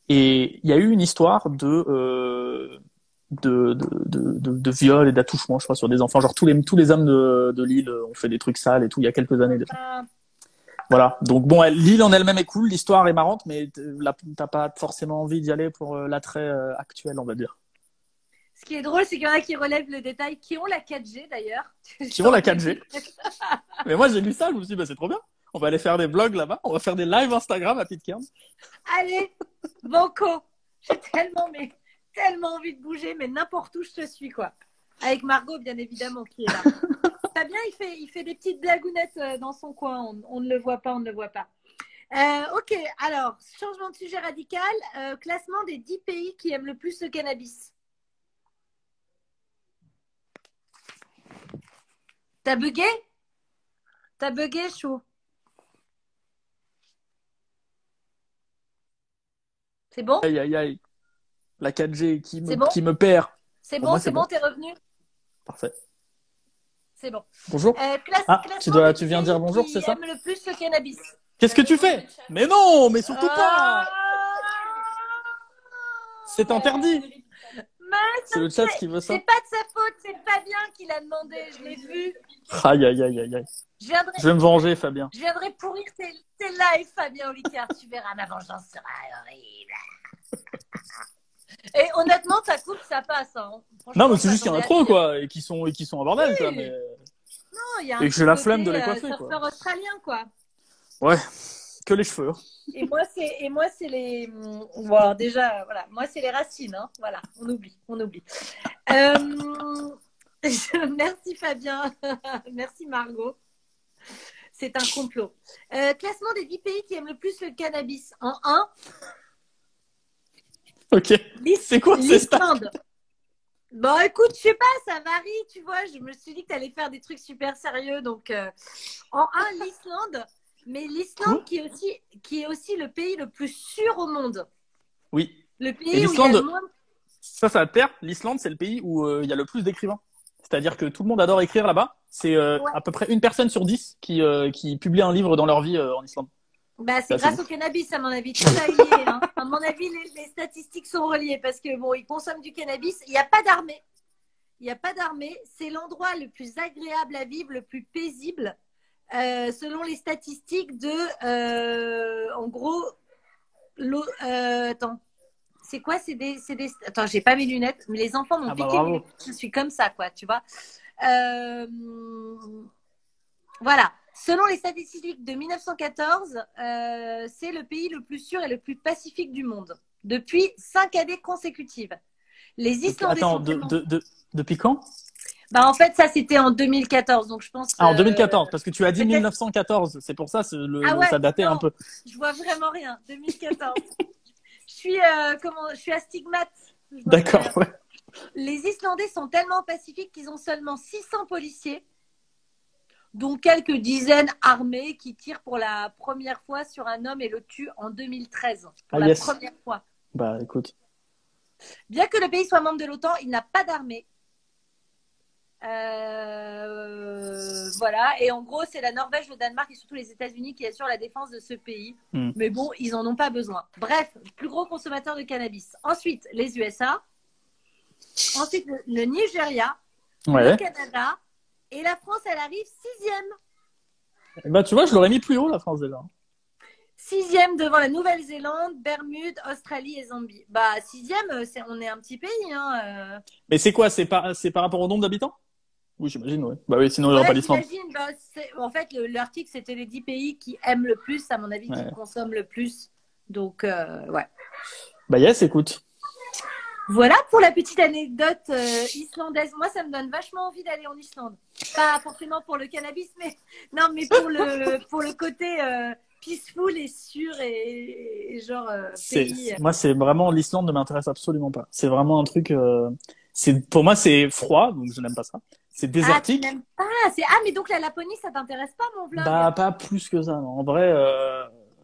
Et il y a eu une histoire de viol et d'attouchement, je crois, sur des enfants. Genre tous les hommes de l'île ont fait des trucs sales et tout il y a quelques années déjà. Voilà. Donc bon, l'île en elle-même est cool, l'histoire est marrante, mais t'as pas forcément envie d'y aller pour l'attrait actuel, on va dire. Ce qui est drôle, c'est qu'il y en a qui relèvent le détail, qui ont la 4G d'ailleurs. Qui ont la 4G. Mais moi, j'ai lu ça, je me suis dit, bah, c'est trop bien. On va aller faire des vlogs là-bas, on va faire des lives Instagram à Pitcairn. Allez, banco. J'ai tellement envie de bouger, mais n'importe où je te suis, quoi. Avec Margot, bien évidemment, qui est là. Fabien, il fait des petites blagounettes dans son coin. On ne le voit pas, ok, alors, changement de sujet radical. Classement des 10 pays qui aiment le plus le cannabis. T'as bugué, Chou? C'est bon? Aïe, aïe, aïe. La 4G qui me perd. C'est bon, t'es revenu? Parfait. C'est bon. Bonjour. Tu viens dire bonjour, c'est ça? Qui aime le plus le cannabis. Qu'est-ce que tu fais? Mais non, mais surtout pas. C'est interdit. C'est le chat qui veut ça. C'est pas de sa faute, c'est Fabien qui l'a demandé, je l'ai vu. Aïe, aïe, aïe, aïe, aïe. Je vais me venger, Fabien. Je viendrai pourrir tes lives, Fabien Olicard. Tu verras, ma vengeance sera horrible. Et honnêtement, ta coupe, ça passe. Hein. Non, mais c'est juste qu'il y en a trop, quoi, et qui sont en bordel, oui. quoi. Mais... Non, il y a et que j'ai la flemme de les coiffer, surfeur quoi. australien, quoi. Ouais, que les cheveux. Et moi, c'est les. Bon, déjà, voilà. Moi, c'est les racines, hein. Voilà, on oublie. Merci Fabien. Merci Margot. C'est un complot. Classement des 10 pays qui aiment le plus le cannabis. En 1. Ok. C'est quoi l'Islande. Bon, écoute, je sais pas, ça varie, tu vois. Je me suis dit que tu allais faire des trucs super sérieux. Donc, en 1, l'Islande. Mais l'Islande qui est aussi le pays le plus sûr au monde. Oui. Le pays où il y a le moins... Ça va te plaire. L'Islande, c'est le pays où il y a le plus d'écrivains. C'est-à-dire que tout le monde adore écrire là-bas. C'est à peu près 1 personne sur 10 qui publie un livre dans leur vie en Islande. Bah, c'est grâce au cannabis, à mon avis. Tout ça lié. Hein. À mon avis, les statistiques sont reliées parce que bon, ils consomment du cannabis. Il n'y a pas d'armée. C'est l'endroit le plus agréable à vivre, le plus paisible. Selon les statistiques de, en gros, attends, C'est quoi? Attends, j'ai pas mes lunettes, mais les enfants m'ont Ah bah piqué mes bravo. lunettes. Je suis comme ça, quoi, tu vois. Euh, Voilà. Selon les statistiques de 1914, c'est le pays le plus sûr et le plus pacifique du monde depuis 5 années consécutives. Les Islandais Attends, sont tellement... depuis quand? Bah, en fait, ça, c'était en 2014. Donc, je pense Ah, en 2014, parce que tu as dit peut-être... 1914. C'est pour ça, Ah ouais, ça datait un non, peu. je vois vraiment rien. 2014. Je suis astigmate. Je vois plus D'accord, rien. ouais. Les Islandais sont tellement pacifiques qu'ils ont seulement 600 policiers, dont quelques dizaines armés qui tirent pour la première fois sur un homme et le tuent en 2013. Pour Ah, la yes. première fois. Bah, écoute. Bien que le pays soit membre de l'OTAN, il n'a pas d'armée. Voilà. Et en gros, c'est la Norvège, le Danemark et surtout les États-Unis qui assurent la défense de ce pays. Mais bon, ils n'en ont pas besoin. Bref, plus gros consommateur de cannabis. Ensuite, les USA. Ensuite, le Nigeria. Ouais. Le Canada. Et la France, elle arrive 6e. Bah, tu vois, je l'aurais mis plus haut, la France, déjà. 6e devant la Nouvelle-Zélande, Bermudes, Australie et Zambie. Bah, 6e, on est un petit pays. Hein. Mais c'est quoi? C'est par rapport au nombre d'habitants? Oui, j'imagine, ouais. Bah oui, sinon il n'y aurait pas l'Islande. Bah, en fait, l'article, c'était les 10 pays qui aiment le plus, à mon avis, qui consomment le plus. Donc, ouais. Bah yes, écoute. Voilà pour la petite anecdote islandaise. Moi, ça me donne vachement envie d'aller en Islande. Pas forcément pour le cannabis, mais non, mais pour le côté peaceful et sûr et genre pays. Moi, c'est vraiment l'Islande ne m'intéresse absolument pas. C'est vraiment un truc. Pour moi, c'est froid, donc je n'aime pas ça. C'est désertique. Ah, tu n'aimes pas. Mais donc la Laponie, ça t'intéresse pas, mon vlog? Bah, pas plus que ça. Non. En vrai.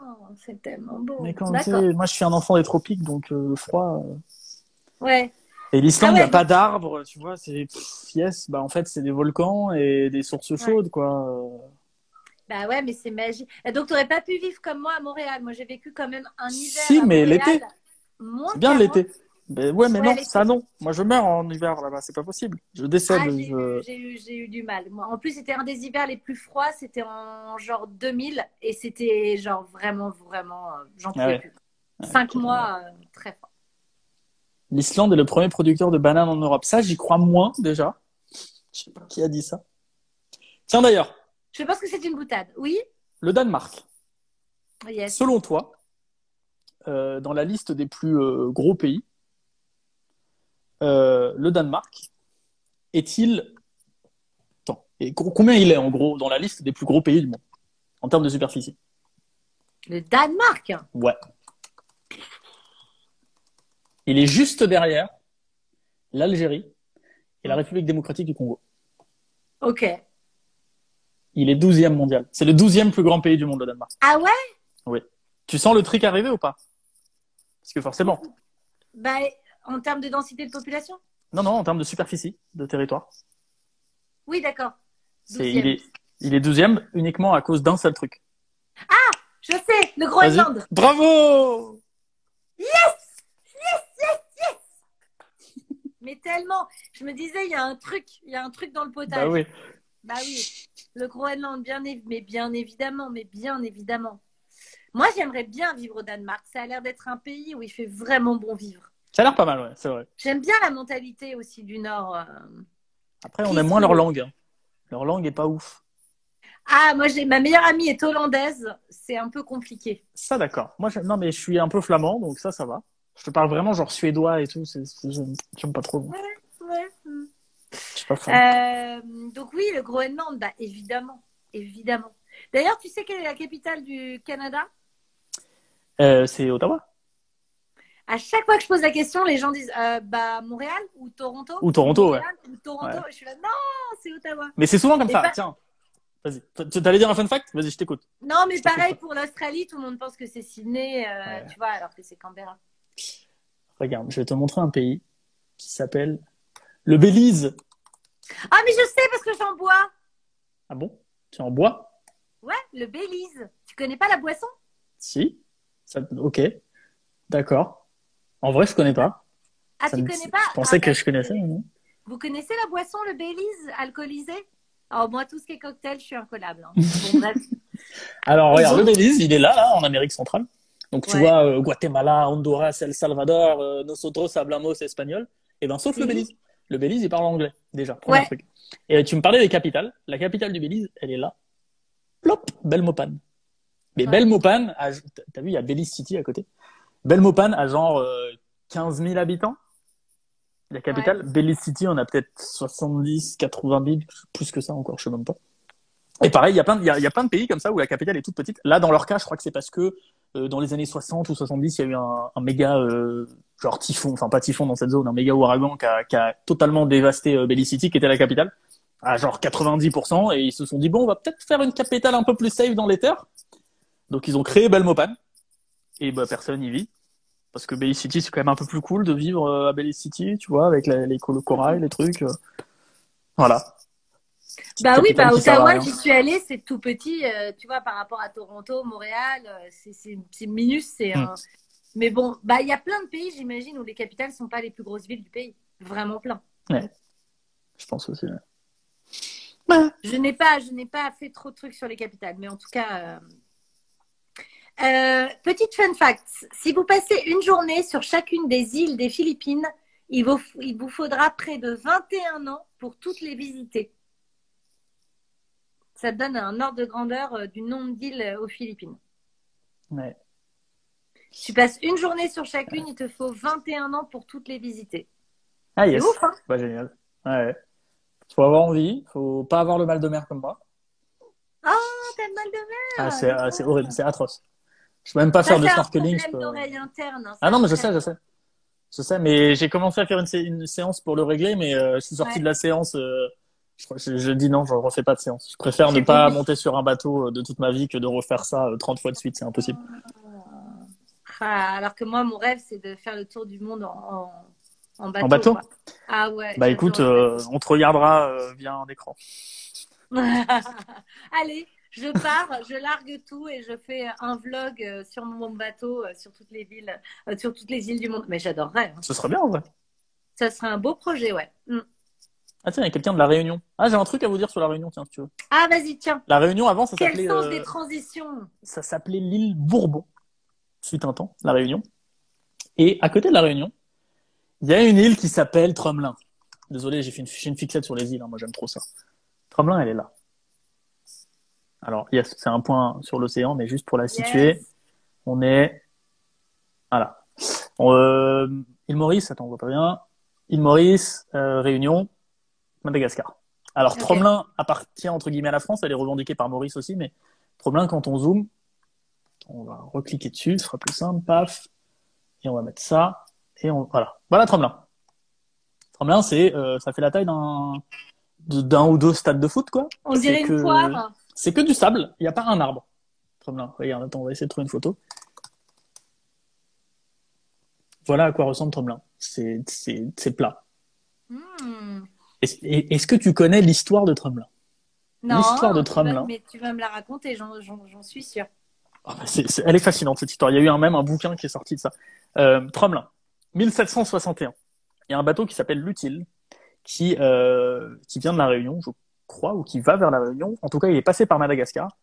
Oh, c'est tellement beau. Mais quand tu sais, moi, je suis un enfant des tropiques, donc le froid. Ouais. Et l'Islande, il ouais, n'y a pas d'arbres, tu vois. C'est yes. Bah, en fait, c'est des volcans et des sources chaudes, quoi. Bah ouais, mais c'est magique. Et donc, tu n'aurais pas pu vivre comme moi à Montréal. Moi, j'ai vécu quand même un hiver si, à mais Montréal. l'été. C'est bien l'été. Mais ouais, mais non, ça non. Moi, je meurs en hiver là-bas, c'est pas possible. Je décède. J'ai eu du mal. Moi, en plus, c'était un des hivers les plus froids. C'était en genre 2000 et c'était genre vraiment, j'en pouvais plus. 5 mois, très fort. L'Islande est le premier producteur de bananes en Europe. Ça, j'y crois moins déjà. Je sais pas qui a dit ça. Tiens d'ailleurs. Je pense que c'est une boutade. Oui. Le Danemark. Yes. Selon toi, dans la liste des plus gros pays, le Danemark est-il... Attends, et combien il est en gros dans la liste des plus gros pays du monde en termes de superficie? Le Danemark? Ouais. Il est juste derrière l'Algérie et la République démocratique du Congo. Ok. Il est 12e mondial. C'est le 12e plus grand pays du monde, le Danemark. Ah ouais? Oui. Tu sens le trick arriver ou pas? Parce que forcément. Bah, en termes de densité de population? Non, en termes de superficie, de territoire. Oui, d'accord. Il est 12e uniquement à cause d'un seul truc. Ah, je sais, le Groenland. Vas-y. Bravo! Yes! Mais tellement, je me disais, il y a un truc dans le potage. Bah oui, le Groenland, mais bien évidemment. Moi, j'aimerais bien vivre au Danemark. Ça a l'air d'être un pays où il fait vraiment bon vivre. Ça a l'air pas mal, ouais, c'est vrai. J'aime bien la mentalité aussi du Nord. Après, on aime moins leur langue. Hein. Leur langue est pas ouf. Ah, moi, ma meilleure amie est hollandaise. C'est un peu compliqué. Ça, d'accord. Moi, non, mais je suis un peu flamand, donc ça va. Je te parle vraiment genre suédois et tout. J'aime pas trop. Ouais. Je suis pas fan. Donc oui, le Groenland, bah évidemment. D'ailleurs, tu sais quelle est la capitale du Canada? C'est Ottawa. À chaque fois que je pose la question, les gens disent bah Montréal ou Toronto. Ou Toronto, Montréal, ou Toronto. Ouais. Je suis là, non, c'est Ottawa. Mais c'est souvent comme ça. Tiens, vas-y. Tu allais dire un fun fact? Vas-y, je t'écoute. Non, mais pareil pour l'Australie, tout le monde pense que c'est Sydney, tu vois, alors que c'est Canberra. Regarde, je vais te montrer un pays qui s'appelle le Belize. Ah, mais je sais parce que j'en bois. Ah bon? Tu en bois? Ouais, le Belize. Tu connais pas la boisson? Si. Ok. D'accord. En vrai, je connais pas. Ah, tu connais pas? Je pensais que je connaissais. Non. Vous connaissez la boisson, le Belize, alcoolisé? Alors, moi, tout ce qui est cocktail, je suis incollable. Hein. Bon, bref. Alors, regarde, le Belize, il est là, en Amérique centrale. Donc tu Ouais. vois, Guatemala, Honduras, El Salvador, nosotros hablamos espagnol, et ben sauf le Mhm. Belize. Le Belize, il parle anglais, déjà, premier Ouais. truc. Et tu me parlais des capitales. La capitale du Belize, elle est là. Plop, Belmopan. Mais Ouais. Belmopan, t'as vu, il y a Belize City à côté. Belmopan a genre 15 000 habitants, la Ouais. capitale. Belize City, on a peut-être 70, 80 000, plus que ça encore, je sais même pas. Et pareil, il y a plein de pays comme ça où la capitale est toute petite. Là, dans leur cas, je crois que c'est parce que dans les années 60 ou 70, il y a eu un méga genre typhon, enfin pas typhon dans cette zone, un méga ouragan qui a totalement dévasté Belize City, qui était la capitale, à genre 90%, et ils se sont dit, bon, on va peut-être faire une capitale un peu plus safe dans les terres. Donc ils ont créé Belmopan, et bah, personne n'y vit. Parce que Belize City, c'est quand même un peu plus cool de vivre à Belize City, tu vois, avec le corail, les trucs. Voilà. Petite Bah oui, capitale bah qui sert à Ottawa, rien. j'y suis allée, c'est tout petit, tu vois, par rapport à Toronto, Montréal, c'est minus, c'est Hmm. un. Mais bon, bah il y a plein de pays, j'imagine, où les capitales sont pas les plus grosses villes du pays, vraiment plein. Ouais, je pense aussi. Ouais. Je n'ai pas fait trop de trucs sur les capitales, mais en tout cas. Petite fun fact, si vous passez une journée sur chacune des îles des Philippines, il vous faudra près de 21 ans pour toutes les visiter. Ça te donne un ordre de grandeur du nombre d'îles aux Philippines. Ouais. Tu passes une journée sur chacune, il te faut 21 ans pour toutes les visiter. Ah C'est yes, ouf, hein? bah génial. Ouais. Faut avoir envie, faut pas avoir le mal de mer comme moi. Oh, t'as le mal de mer, dis C'est donc. horrible, c'est atroce. Je peux même pas Ça, faire de c'est un snorkeling. problème d'oreille interne, hein, Ah c'est non, mais je après. sais, je sais. Je sais, mais j'ai commencé à faire une séance pour le régler, mais je suis sorti de Ouais, la séance. Je dis non, je refais pas de séance. Je préfère ne j'ai pas compris. monter sur un bateau de toute ma vie que de refaire ça 30 fois de suite, c'est impossible. Ah, alors que moi, mon rêve, c'est de faire le tour du monde en En bateau, bateau? quoi. Ah ouais, Bah écoute, j'adore le bateau. on te regardera via un écran. Allez, je pars, je largue tout et je fais un vlog sur mon bateau, sur toutes les villes, sur toutes les îles du monde. Mais j'adorerais, hein. Ce serait bien en vrai. Ça serait un beau projet, ouais. Mm. Ah tiens, il y a quelqu'un de la Réunion. Ah, j'ai un truc à vous dire sur la Réunion, tiens, si tu veux. Ah, vas-y, tiens. La Réunion, avant, Quel sens des transitions. ça s'appelait l'île Bourbon, suite un temps, la Réunion. Et à côté de la Réunion, il y a une île qui s'appelle Tromelin. Désolé, j'ai une fixette sur les îles, hein, moi j'aime trop ça. Tromelin, elle est là. Alors, yes, c'est un point sur l'océan, mais juste pour la situer, Yes. on est... Voilà. Île Maurice, attends, on voit pas bien. Île Maurice, Réunion, Madagascar. Alors, Ok. Tromelin appartient entre guillemets à la France, elle est revendiquée par Maurice aussi, mais Tromelin, quand on zoome, on va recliquer dessus, ce sera plus simple, paf, et on va mettre ça, et voilà. Voilà Tromelin. Tromelin, ça fait la taille d'un ou deux stades de foot, quoi. On dirait une poire. C'est que du sable, il n'y a pas un arbre. Tromelin, regarde, attends, on va essayer de trouver une photo. Voilà à quoi ressemble Tromelin. C'est plat. Hmm. Est-ce que tu connais l'histoire de Tromelin? L'histoire de Non, Tromelin, mais tu vas me la raconter, j'en suis sûre. elle est fascinante cette histoire. Il y a eu un bouquin qui est sorti de ça. Tromelin, 1761. Il y a un bateau qui s'appelle l'Utile, qui vient de la Réunion, je crois, ou qui va vers la Réunion. En tout cas, il est passé par Madagascar.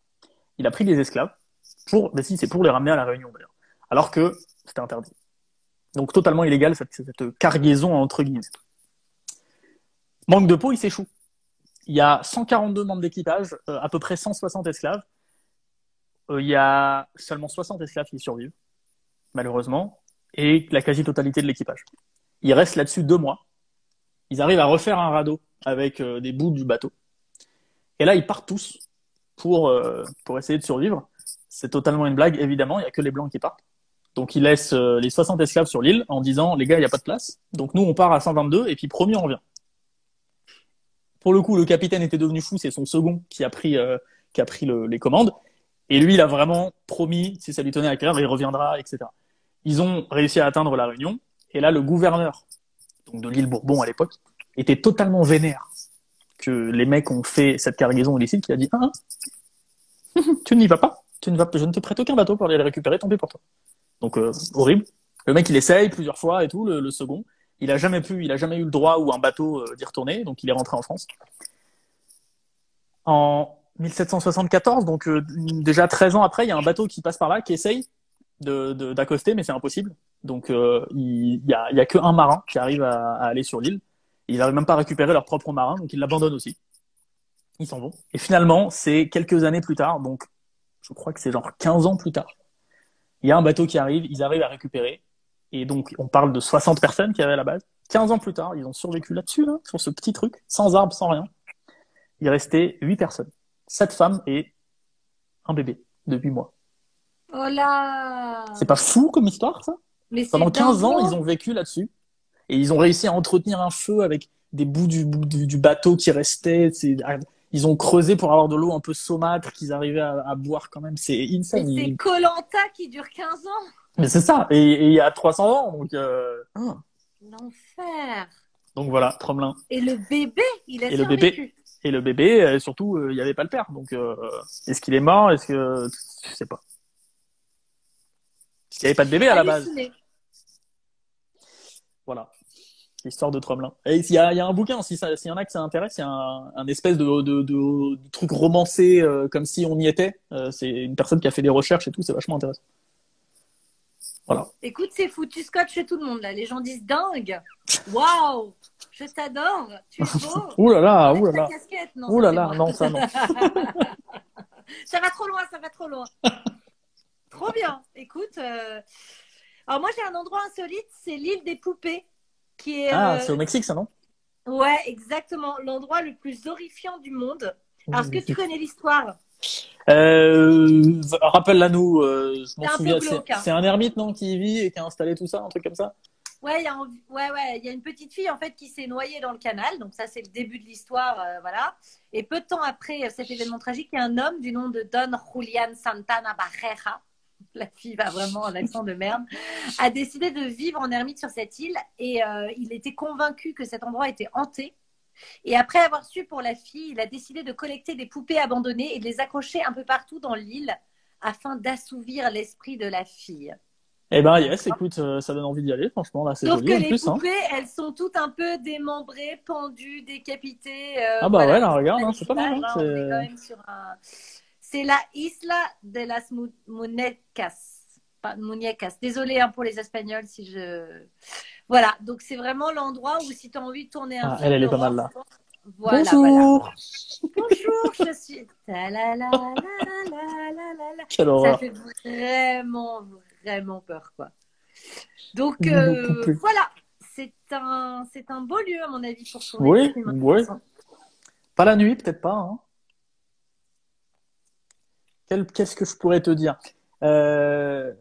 Il a pris des esclaves mais si, c'est pour les ramener à la Réunion d'ailleurs. Alors que c'était interdit. Donc totalement illégal cette cargaison entre guillemets. Manque de peau, il s'échoue. Il y a 142 membres d'équipage, à peu près 160 esclaves. Il y a seulement 60 esclaves qui survivent, malheureusement, et la quasi-totalité de l'équipage. Ils restent là-dessus 2 mois. Ils arrivent à refaire un radeau avec des bouts du bateau. Et là, ils partent tous pour essayer de survivre. C'est totalement une blague, évidemment, il n'y a que les blancs qui partent. Donc ils laissent les 60 esclaves sur l'île en disant, les gars, il n'y a pas de place. Donc nous, on part à 122 et puis promis, on revient. Pour le coup, le capitaine était devenu fou, c'est son second qui a pris les commandes. Et lui, il a vraiment promis, si ça lui tenait à cœur, il reviendra, etc. Ils ont réussi à atteindre la Réunion. Et là, le gouverneur donc de l'île Bourbon à l'époque était totalement vénère que les mecs ont fait cette cargaison illicite, qui a dit tu n'y vas pas, je ne te prête aucun bateau pour aller les récupérer, tant pis pour toi. Donc horrible. Le mec il essaye plusieurs fois et tout, le second. Il a jamais eu le droit ou un bateau d'y retourner, donc il est rentré en France. En 1774, donc déjà 13 ans après, il y a un bateau qui passe par là, qui essaye, d'accoster, mais c'est impossible. Donc il y a que un marin qui arrive à aller sur l'île. Ils n'arrivent même pas à récupérer leur propre marin, donc ils l'abandonnent aussi. Ils s'en vont. Et finalement, c'est quelques années plus tard, donc je crois que c'est genre 15 ans plus tard, il y a un bateau qui arrive, ils arrivent à récupérer. Et donc on parle de 60 personnes qui avaient à la base. 15 ans plus tard, ils ont survécu là-dessus, là, sur ce petit truc, sans arbre, sans rien. Il restait 8 personnes, 7 femmes et un bébé de 8 mois. Oh là! C'est pas fou comme histoire, ça? Mais c'est Pendant 15 ans, ils dingo! ont vécu là-dessus. Et ils ont réussi à entretenir un feu avec des bouts du bateau qui restaient. Ils ont creusé pour avoir de l'eau un peu saumâtre qu'ils arrivaient à boire quand même. C'est Mais insane. c'est koh qui dure 15 ans! Mais c'est ça. Et il y a 300 ans. L'enfer! Donc voilà, Tromelin. Et le bébé, il a Et le bébé, survécu. et le bébé, surtout, il n'y avait pas le père. Donc est-ce qu'il est mort? Est-ce que je sais pas. Parce qu'il n'y avait pas de bébé à la base. Halluciné. Voilà. L'histoire de Tromelin. Et il y a un bouquin, s'il y en a que ça intéresse, il y a un espèce de truc romancé, comme si on y était. C'est une personne qui a fait des recherches et tout, c'est vachement intéressant. Voilà. Écoute, c'est fou, tu scotches chez tout le monde là. Les gens disent dingue. Waouh, je t'adore. Tu es beau. Ouh là là, Avec ouh là ta là. casquette, non, Ouh ça, là c'est là, moi. non, ça non. Ça va trop loin, ça va trop loin. Trop bien. Écoute, alors moi j'ai un endroit insolite, c'est l'île des poupées, qui est, Ah, c'est au Mexique, ça, non? ouais, exactement, l'endroit le plus horrifiant du monde. Alors, est-ce que tu connais l'histoire? Rappelle-la-nous, je m'en C'est un peu souviens. glauque, hein. C'est un ermite, non, qui y vit et qui a installé tout ça, un truc comme ça? Ouais, il y a une petite fille en fait qui s'est noyée dans le canal. Donc ça, c'est le début de l'histoire, voilà. Et peu de temps après cet événement tragique, il y a un homme du nom de Don Julian Santana Barrera. La fille va vraiment en accent de merde, a décidé de vivre en ermite sur cette île et il était convaincu que cet endroit était hanté. Et après avoir su pour la fille, il a décidé de collecter des poupées abandonnées et de les accrocher un peu partout dans l'île afin d'assouvir l'esprit de la fille. Eh ben, yes, écoute, ça donne envie d'y aller, franchement, là, c'est Sauf joli que en les plus, hein. poupées, elles sont toutes un peu démembrées, pendues, décapitées. Ah bah Voilà. ouais, là, regarde, hein, c'est pas mal, hein, On est quand même sur un... C'est la Isla de las Muñecas. Pas Muñecas. Désolée hein, pour les Espagnols si je... Voilà, donc c'est vraiment l'endroit où si tu as envie de tourner un Ah, film elle est pas d'horreur, mal, là. voilà, Bonjour! voilà. Bonjour, je suis... Ta la la la la la la la. Quelle Ça horreur. fait vraiment, vraiment peur, quoi. Donc Nos poupées. voilà, c'est un beau lieu à mon avis pour tourner Oui, des films oui. intéressants. Pas la nuit, peut-être pas, hein. Qu'est-ce que je pourrais te dire? Euh...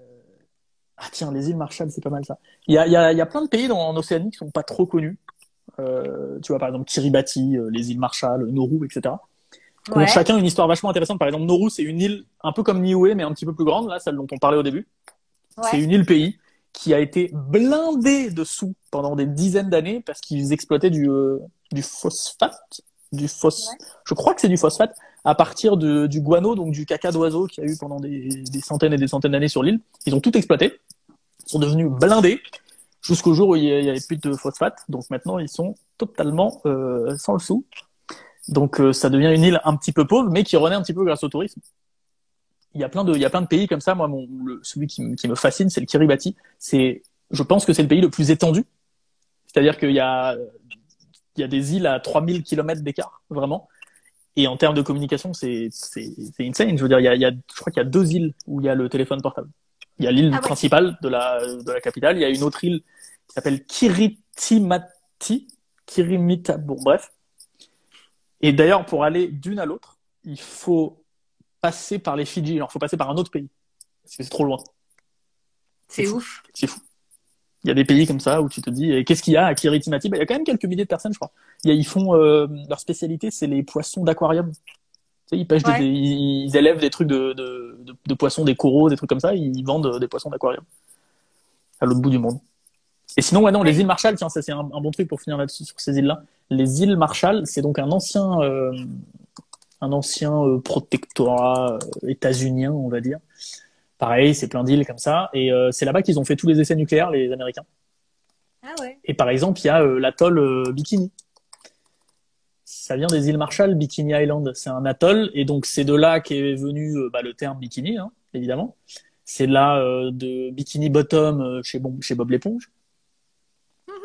Ah tiens, les îles Marshall, c'est pas mal ça. Il y a plein de pays en Océanie qui sont pas trop connus. Tu vois, par exemple, Kiribati, les îles Marshall, Nauru, etc. Qui ont Ouais, chacun une histoire vachement intéressante. Par exemple, Nauru, c'est une île un peu comme Niue, mais un petit peu plus grande, là, celle dont on parlait au début. C'est ouais. une île-pays qui a été blindée de sous pendant des dizaines d'années parce qu'ils exploitaient du phosphate, Ouais. je crois que c'est du phosphate, à partir du guano, donc du caca d'oiseau qu'il y a eu pendant des centaines et des centaines d'années sur l'île. Ils ont tout exploité, ils sont devenus blindés jusqu'au jour où il y avait plus de phosphate. Donc maintenant, ils sont totalement sans le sou. Donc ça devient une île un petit peu pauvre, mais qui renaît un petit peu grâce au tourisme. Il y a plein de pays comme ça. Moi, celui qui me fascine, c'est le Kiribati. Je pense que c'est le pays le plus étendu. C'est-à-dire qu'il y a des îles à 3000 km d'écart, vraiment. Et en termes de communication, c'est insane. Je veux dire, je crois qu'il y a 2 îles où il y a le téléphone portable. Il y a l'île Ah ouais. principale de la capitale. Il y a une autre île qui s'appelle Kirimita. Bon, bref. Et d'ailleurs, pour aller d'une à l'autre, il faut passer par les Fidji. Alors, il faut passer par un autre pays. Parce que c'est trop loin. C'est fou. ouf. C'est fou. Il y a des pays comme ça où tu te dis, qu'est-ce qu'il y a à Kiritimati? Il y a quand même quelques milliers de personnes, je crois. Ils font, leur spécialité, c'est les poissons d'aquarium. Tu sais, ils pêchent Ouais. ils élèvent des trucs de poissons, des coraux, des trucs comme ça, ils vendent des poissons d'aquarium. À l'autre bout du monde. Et sinon, ouais, non, les îles Marshall, tiens, ça c'est un bon truc pour finir là-dessus, sur ces îles-là. Les îles Marshall, c'est donc un ancien protectorat états-unien, on va dire. Pareil, c'est plein d'îles comme ça. Et c'est là-bas qu'ils ont fait tous les essais nucléaires, les Américains. Ah ouais. Et par exemple, il y a l'atoll Bikini. Ça vient des îles Marshall, Bikini Island. C'est un atoll. Et donc, c'est de là qu'est venu le terme bikini, hein, évidemment. C'est là de Bikini Bottom chez Bob l'éponge.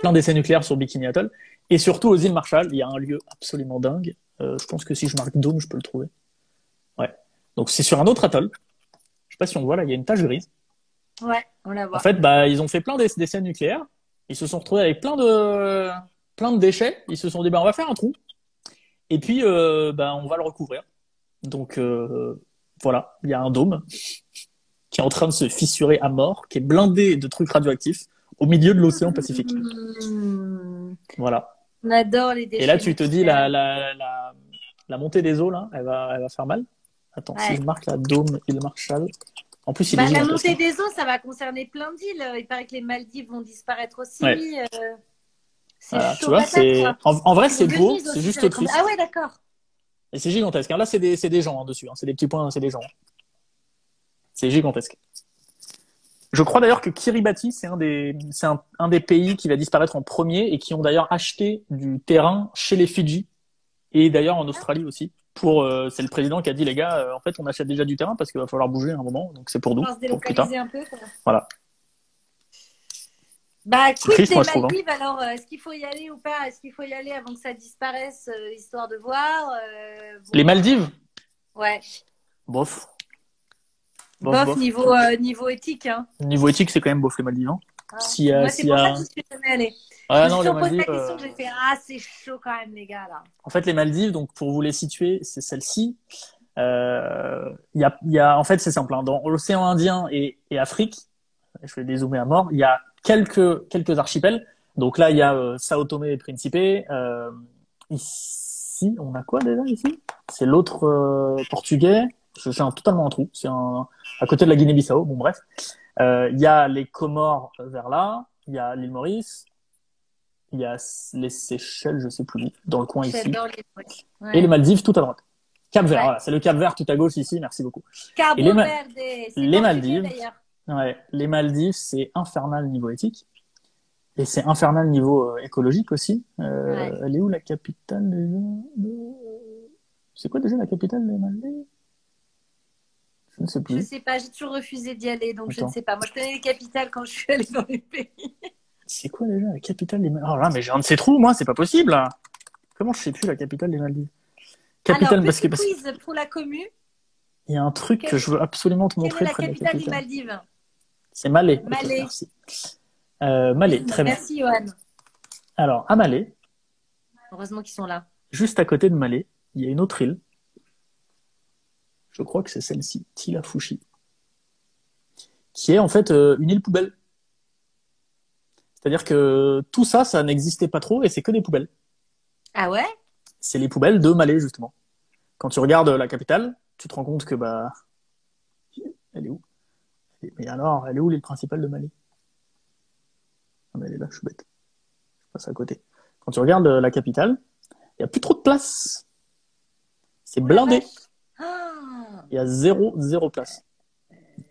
Plein d'essais nucléaires sur Bikini Atoll. Et surtout aux îles Marshall, il y a un lieu absolument dingue. Je pense que si je marque Dôme, je peux le trouver. Ouais. Donc c'est sur un autre atoll. Je sais pas si on voit là, il y a une tache grise. Ouais, on la En voit. fait, ils ont fait plein d'essais nucléaires. Ils se sont retrouvés avec plein de déchets. Ils se sont dit, on va faire un trou. Et puis, on va le recouvrir. Donc, voilà, il y a un dôme qui est en train de se fissurer à mort, qui est blindé de trucs radioactifs au milieu de l'océan Pacifique. Voilà. On adore les déchets. Et là, tu te dis, la montée des eaux, là, elle va faire mal. Attends, si je marque la Dôme île Marshall. En plus, la montée des eaux, ça va concerner plein d'îles. Il paraît que les Maldives vont disparaître aussi. Ouais. C'est chaud. Tu vois, en vrai, c'est beau, c'est juste triste. Ah ouais, d'accord. Et c'est gigantesque. Là, c'est des gens dessus. C'est des petits points, c'est des gens. C'est gigantesque. Je crois d'ailleurs que Kiribati, c'est un des pays qui va disparaître en premier et qui ont d'ailleurs acheté du terrain chez les Fidji et d'ailleurs en Australie aussi. C'est le président qui a dit, les gars, en fait, on achète déjà du terrain parce qu'il va falloir bouger à un moment, donc c'est pour nous. On va se délocaliser un peu, quoi. Voilà. Quid des Maldives, alors, est-ce qu'il faut y aller ou pas? Est-ce qu'il faut y aller avant que ça disparaisse, histoire de voir Les Maldives? Ouais. Bof. Niveau éthique. Hein. Niveau éthique, c'est quand même bof les Maldives. Hein. Moi, c'est pour ça que je suis jamais allée. Non, les Maldives. La question, j'ai fait, c'est chaud quand même, les gars, là. En fait, les Maldives, donc pour vous les situer, c'est celle-ci. En fait, c'est simple. Hein, dans l'océan Indien et Afrique, je vais dézoomer à mort, il y a quelques archipels. Donc là, il y a Sao Tomé et Principe. Ici, on a quoi déjà ici? C'est l'autre portugais. C'est totalement un trou. C'est à côté de la Guinée-Bissau. Bon, bref. Il y a les Comores vers là. Il y a l'île Maurice. Il y a les Seychelles, je sais plus, dans le coin ici. Ouais. Et les Maldives tout à droite. Cap-Vert, voilà. C'est le Cap-Vert tout à gauche ici. Merci beaucoup. Et les Maldives. Ouais, les Maldives, c'est infernal niveau éthique. Et c'est infernal niveau écologique aussi. Elle est où la capitale déjà? C'est quoi déjà la capitale des Maldives? Je ne sais plus. Je sais pas, j'ai toujours refusé d'y aller, donc je ne sais pas. Moi, je connais les capitales quand je suis allée dans les pays. C'est quoi déjà la capitale des Maldives? Oh là, mais j'ai un de ces trous, moi, c'est pas possible. Là. Comment je sais plus la capitale des Maldives? Capitale, alors, petit quiz pour la commu. Il y a un truc que je veux absolument te montrer. Quelle est la capitale des Maldives? C'est Malé. Malé. Okay, merci. Malé, très bien. Merci, Johan. Alors, à Malé. Heureusement qu'ils sont là. Juste à côté de Malé, il y a une autre île. Je crois que c'est celle-ci, Tilafushi, qui est en fait une île poubelle. C'est-à-dire que tout ça, ça n'existait pas trop et c'est que des poubelles. Ah ouais? C'est les poubelles de Malé, justement. Quand tu regardes la capitale, tu te rends compte que, elle est où? Mais alors, elle est où l'île principale de Malé? Ah, mais elle est là, je suis bête. Je passe à côté. Quand tu regardes la capitale, il n'y a plus trop de place. C'est blindé. Il y a zéro place.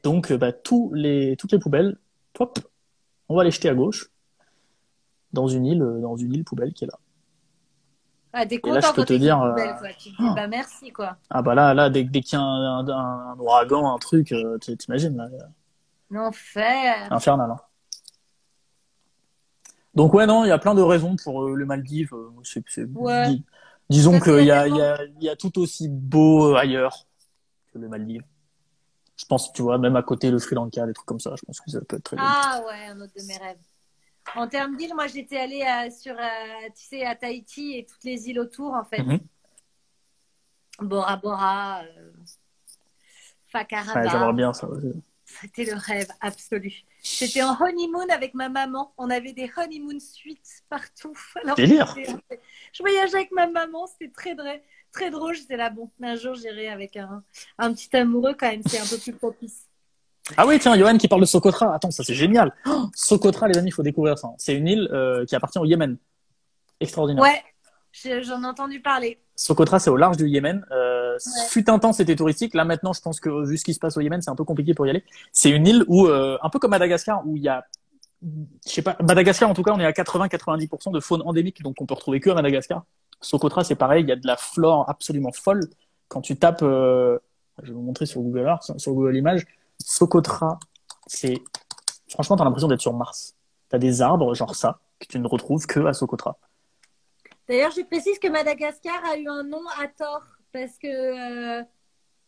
Donc, toutes les poubelles, hop, on va les jeter à gauche dans une île poubelle qui est là. Ah, t'es content quand t'es poubelle, quoi. Tu te dis, merci, quoi. Ah, là, dès qu'il y a un ouragan, un truc, t'imagines, là. L'enfer. Infernal, hein. Donc, ouais, non, il y a plein de raisons pour les Maldives. Disons qu'il y a tout aussi beau ailleurs que les Maldives. Je pense, tu vois, même à côté, le Sri Lanka, des trucs comme ça, je pense que ça peut être très bien. Ah ouais, un autre de mes rêves. En termes d'îles, moi, j'étais allée à Tahiti et toutes les îles autour, en fait. Bora Bora, Fakarava. Ouais, j'aimerais bien ça aussi. C'était le rêve absolu. J'étais en honeymoon avec ma maman. On avait des honeymoon suites partout. Alors, délire. Je voyageais avec ma maman, c'était très drôle. J'étais là, bon, un jour j'irai avec un petit amoureux quand même, c'est un peu plus propice. Ah oui, tiens, Johan qui parle de Socotra. Attends, ça c'est génial. Socotra, les amis, il faut découvrir ça. C'est une île qui appartient au Yémen. Extraordinaire. Ouais, j'en ai entendu parler. Socotra, c'est au large du Yémen. Fut un temps, c'était touristique. Là, maintenant, je pense que vu ce qui se passe au Yémen, c'est un peu compliqué pour y aller. C'est une île où, un peu comme Madagascar, où il y a, je sais pas, Madagascar, en tout cas, on est à 80-90% de faune endémique, donc on peut retrouver que à Madagascar. Socotra, c'est pareil, il y a de la flore absolument folle. Quand tu tapes, je vais vous montrer sur Google Earth, sur Google Images, Socotra, c'est... Franchement, t'as l'impression d'être sur Mars. T'as des arbres, genre ça, que tu ne retrouves que à Socotra. D'ailleurs, je précise que Madagascar a eu un nom à tort parce que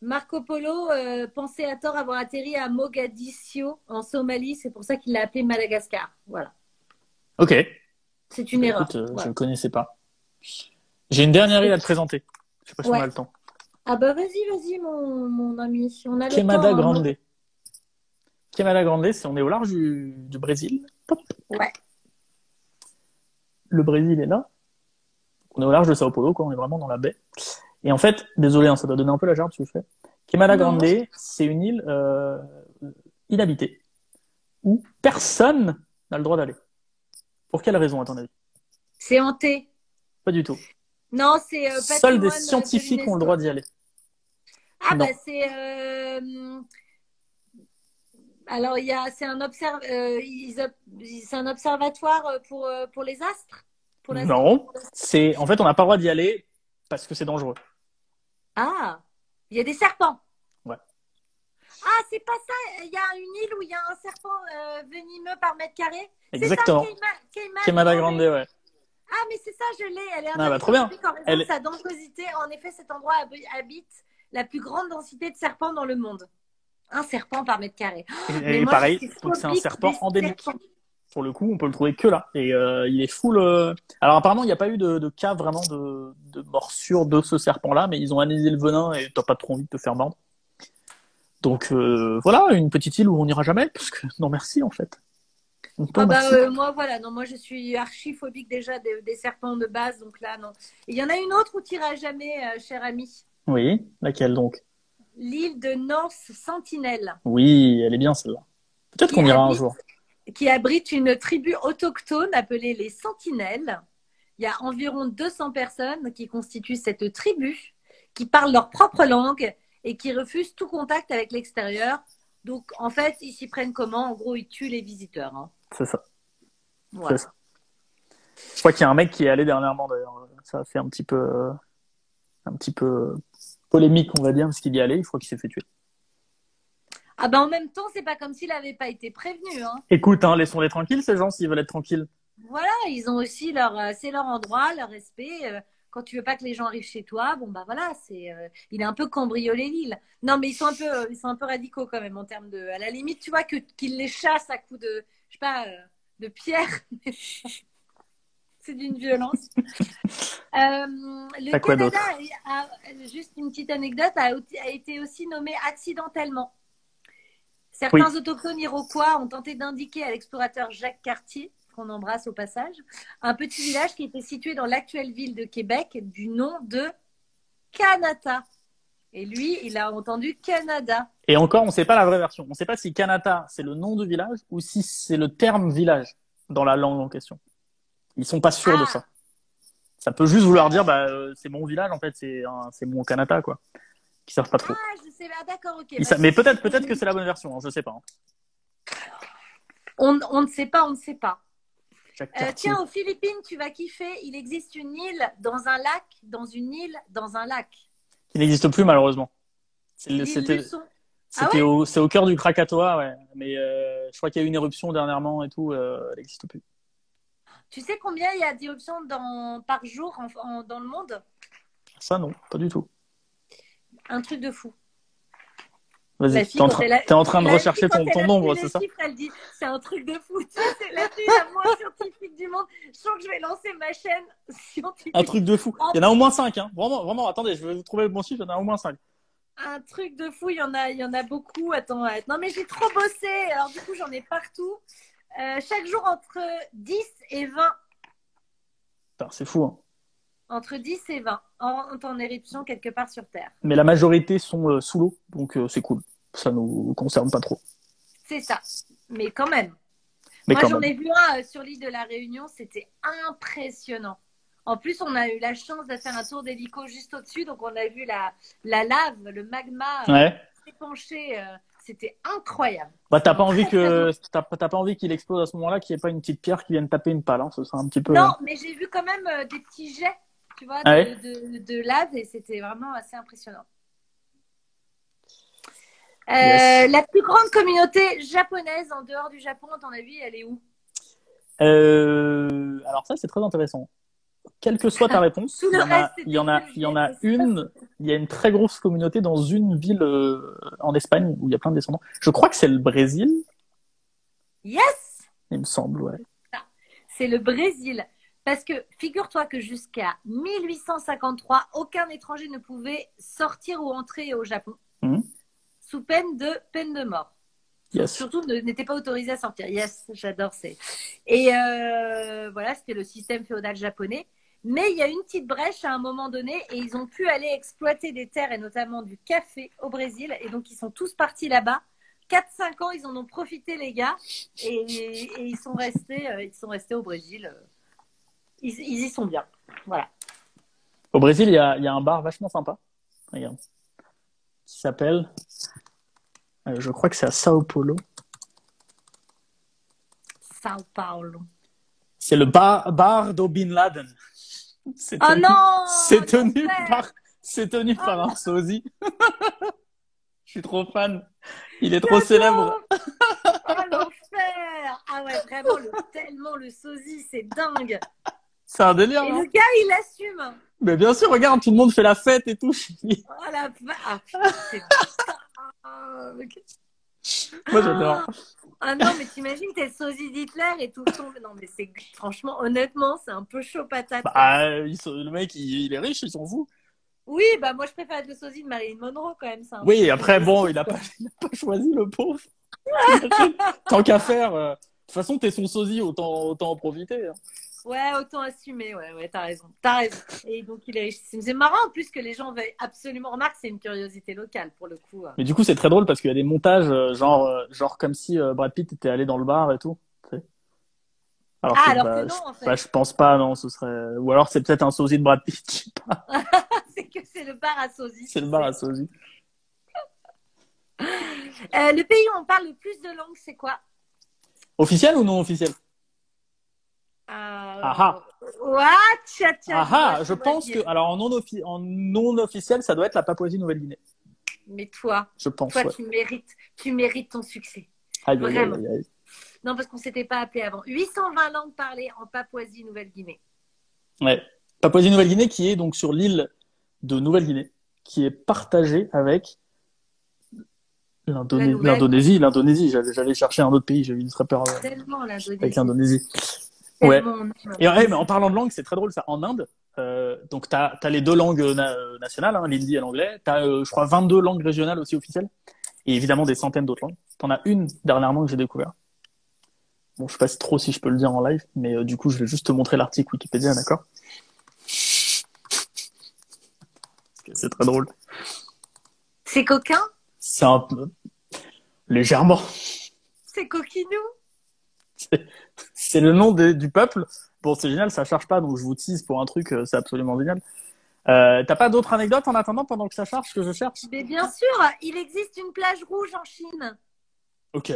Marco Polo pensait à tort avoir atterri à Mogadiscio en Somalie. C'est pour ça qu'il l'a appelé Madagascar. Voilà. Ok. C'est une Bah, erreur. écoute, je Voilà. ne connaissais pas. J'ai une dernière île à te présenter. Je sais pas si on Ouais. a le temps. Ah bah vas-y, mon ami. On a le Queimada temps. Hein. Grande. Queimada Grande, on est au large du Brésil. Hop. Ouais. Le Brésil est là. On est au large de Sao Paulo, quoi. On est vraiment dans la baie. Et en fait, désolé, hein, ça doit donner un peu la jarre, tu le fais. Queimada Non. Grande, c'est une île inhabitée où personne n'a le droit d'aller. Pour quelle raison, à ton avis? C'est hanté. Pas du tout. Non, c'est Seuls des patrimoine de scientifiques ont le l'UNESCO. droit d'y aller. Ah Non. bah c'est alors c'est un c'est un observatoire pour les astres, pour Non. C'est, en fait, on n'a pas le droit d'y aller parce que c'est dangereux. Ah, il y a des serpents. Ouais. Ah, c'est pas ça. Il y a une île où il y a un serpent venimeux par mètre carré. Exactement. C'est ça, Queimada Grande, ouais. Ah, mais c'est ça, je l'ai. Elle est Ah bah trop bien. interdite en raison de sa dangerosité. En effet, cet endroit habite la plus grande densité de serpents dans le monde. Un serpent par mètre carré. Et moi, pareil, je suis donc c'est un phobique serpent des endémique. serpents. Pour le coup, on peut le trouver que là. Et il est full. Alors apparemment, il n'y a pas eu de cas vraiment de morsure de ce serpent-là, mais ils ont analysé le venin et t'as pas trop envie de te faire mordre. Donc voilà, une petite île où on n'ira jamais, parce que non merci en fait. Donc, non, Ah bah merci. moi voilà, non, moi je suis archi phobique déjà des serpents de base, donc là non. Et il y en a une autre où tu n'iras jamais, cher ami. Oui, laquelle donc? L'île de North Sentinel, Oui, elle est bien celle-là. Peut-être qui qu'on ira un habite jour. qui abrite une tribu autochtone appelée les Sentinelles. Il y a environ 200 personnes qui constituent cette tribu, qui parlent leur propre langue et qui refusent tout contact avec l'extérieur. Donc, en fait, ils s'y prennent comment? En gros, ils tuent les visiteurs. Hein. C'est ça. Voilà. C'est ça. Je crois qu'il y a un mec qui est allé dernièrement d'ailleurs. Ça a fait un petit peu polémique, on va dire, parce qu'il y est allé. Je crois qu'il s'est fait tuer. Ah ben, en même temps, c'est pas comme s'il n'avait pas été prévenu. Hein. Écoute, hein, laissons-les tranquilles, ces gens, s'ils veulent être tranquilles. Voilà, ils ont aussi c'est leur endroit, leur respect. Quand tu veux pas que les gens arrivent chez toi, bon bah voilà, il est un peu cambriolé l'île. Non, mais ils sont un peu radicaux quand même en termes de, à la limite, tu vois qu'ils les chassent à coups de, je sais pas, de pierre. C'est d'une violence. Le T'as quoi Canada, d'autre? juste une petite anecdote, a été aussi nommé accidentellement. Certains autochtones iroquois ont tenté d'indiquer à l'explorateur Jacques Cartier, qu'on embrasse au passage, un petit village qui était situé dans l'actuelle ville de Québec du nom de Kanata. Et lui, il a entendu Canada. Et encore, on ne sait pas la vraie version. On ne sait pas si Kanata, c'est le nom du village ou si c'est le terme village dans la langue en question. Ils sont pas sûrs de ça. Ça peut juste vouloir dire, c'est mon village, en fait, c'est mon Kanata, quoi. Qui savent pas trop. Ah, je sais, d'accord, ok. Mais peut-être que c'est la bonne version, hein, je sais pas. Hein. On ne sait pas, on ne sait pas. Tiens, aux Philippines, tu vas kiffer. Il existe une île dans un lac, dans une île, dans un lac. Qui n'existe plus, malheureusement. C'est au cœur du Krakatoa, ouais. Mais je crois qu'il y a eu une éruption dernièrement et tout, elle n'existe plus. Tu sais combien il y a d'éruptions par jour dans le monde? Ça, non, pas du tout. Un truc de fou. Vas-y, t'es en train de rechercher ton nombre, c'est ça? Elle dit, c'est un truc de fou. C'est la fille la moins scientifique du monde. Je sens que je vais lancer ma chaîne scientifique. Un truc de fou. Il y en a au moins 5, hein. Vraiment, attendez, je vais vous trouver le bon chiffre, il y en a au moins 5. Un truc de fou, il y en a beaucoup. Attends, non mais j'ai trop bossé. Alors du coup, j'en ai partout. Chaque jour entre 10 et 20. C'est fou, hein. Entre 10 et 20 en éruption quelque part sur Terre. Mais la majorité sont sous l'eau, donc c'est cool. Ça nous concerne pas trop. C'est ça. Mais quand même. Moi, j'en ai vu un sur l'île de la Réunion. C'était impressionnant. En plus, on a eu la chance de faire un tour d'hélico juste au-dessus. Donc, on a vu la lave, le magma s'épancher. C'était incroyable. T'as pas envie qu'il explose à ce moment-là, qu'il n'y ait pas une petite pierre qui vienne taper une pale. Hein. Ce serait un petit peu... Non, mais j'ai vu quand même des petits jets, tu vois, de lave. Et c'était vraiment assez impressionnant. Yes. La plus grande communauté japonaise en dehors du Japon, à ton avis, elle est où? Alors ça, c'est très intéressant. Quelle que soit ta réponse, Tout le reste, c'était il y en a bullshit. une, il y a une très grosse communauté dans une ville en Espagne où il y a plein de descendants. Je crois que c'est le Brésil, Yes! il me semble, ouais. C'est le Brésil. Parce que figure-toi que jusqu'à 1853, aucun étranger ne pouvait sortir ou entrer au Japon Mhm. sous peine de mort. Yes. Surtout, n'était pas autorisé à sortir. Yes, j'adore. Et voilà, c'était le système féodal japonais. Mais il y a une petite brèche à un moment donné et ils ont pu aller exploiter des terres et notamment du café au Brésil. Et donc, ils sont tous partis là-bas. 4-5 ans, ils en ont profité, les gars. Et ils sont restés au Brésil. Ils y sont bien. Voilà. Au Brésil, il y a un bar vachement sympa, regarde, qui s'appelle, je crois que c'est à Sao Paulo. Sao Paulo. C'est le bar d'O Bin Laden. C'est Oh tenu, non! c'est tenu par un sosie. Je suis trop fan. Il est trop J'adore. célèbre. Oh l'enfer! Ah ouais, vraiment, tellement le sosie, c'est dingue. C'est un délire, Et non? le gars, il assume. Mais bien sûr, regarde, tout le monde fait la fête et tout. Oh la ah, putain, c'est Moi, j'adore. Ah non, mais t'imagines, t'es le sosie d'Hitler et tout tombe. Non, mais c'est franchement, honnêtement, c'est un peu chaud patate. Bah, le mec, il est riche, il s'en fout. Oui, bah moi, je préfère être le sosie de Marilyn Monroe quand même. Oui, après, bon, il a pas choisi le pauvre. Tant qu'à faire. De toute façon, t'es son sosie, autant en profiter. Hein. Ouais, autant assumer, ouais, t'as raison. Et donc, il est riche. C'est marrant en plus que les gens veuillent absolument. Remarque, c'est une curiosité locale pour le coup. Mais du coup, c'est très drôle parce qu'il y a des montages, genre comme si Brad Pitt était allé dans le bar et tout. Tu sais. Alors que non, en fait. Bah, je pense pas, non, ce serait. Ou alors c'est peut-être un sosie de Brad Pitt, je sais pas. C'est que c'est le bar à sosie. C'est le bar à sosie. Le pays où on parle le plus de langues, c'est quoi? Officiel ou non officiel? What? Je pense que. Alors, en non officiel, ça doit être la Papouasie-Nouvelle-Guinée. Mais toi, je pense, ouais. tu mérites ton succès. Vraiment. Aïe. Non, parce qu'on s'était pas appelé avant. 820 langues parlées en Papouasie-Nouvelle-Guinée. Ouais. Papouasie-Nouvelle-Guinée qui est donc sur l'île de Nouvelle-Guinée, qui est partagée avec l'Indonésie. J'allais chercher un autre pays, j'ai eu très peur avec l'Indonésie. Ouais. Et ouais, mais en parlant de langue, c'est très drôle ça. En Inde, donc t'as les deux langues nationales, hein, l'hindi et l'anglais. T'as, je crois, 22 langues régionales aussi officielles. Et évidemment des centaines d'autres langues. T'en as une dernièrement que j'ai découvert. Bon, je sais pas trop si je peux le dire en live, mais du coup, je vais juste te montrer l'article Wikipédia, d'accord? C'est très drôle. C'est coquin? C'est un peu... légèrement. C'est coquinou? C'est le nom du peuple. Bon, c'est génial, ça charge pas, donc je vous tease pour un truc, c'est absolument génial. T'as pas d'autres anecdotes en attendant pendant que ça charge, que je cherche? Mais bien sûr, il existe une plage rouge en Chine. Ok.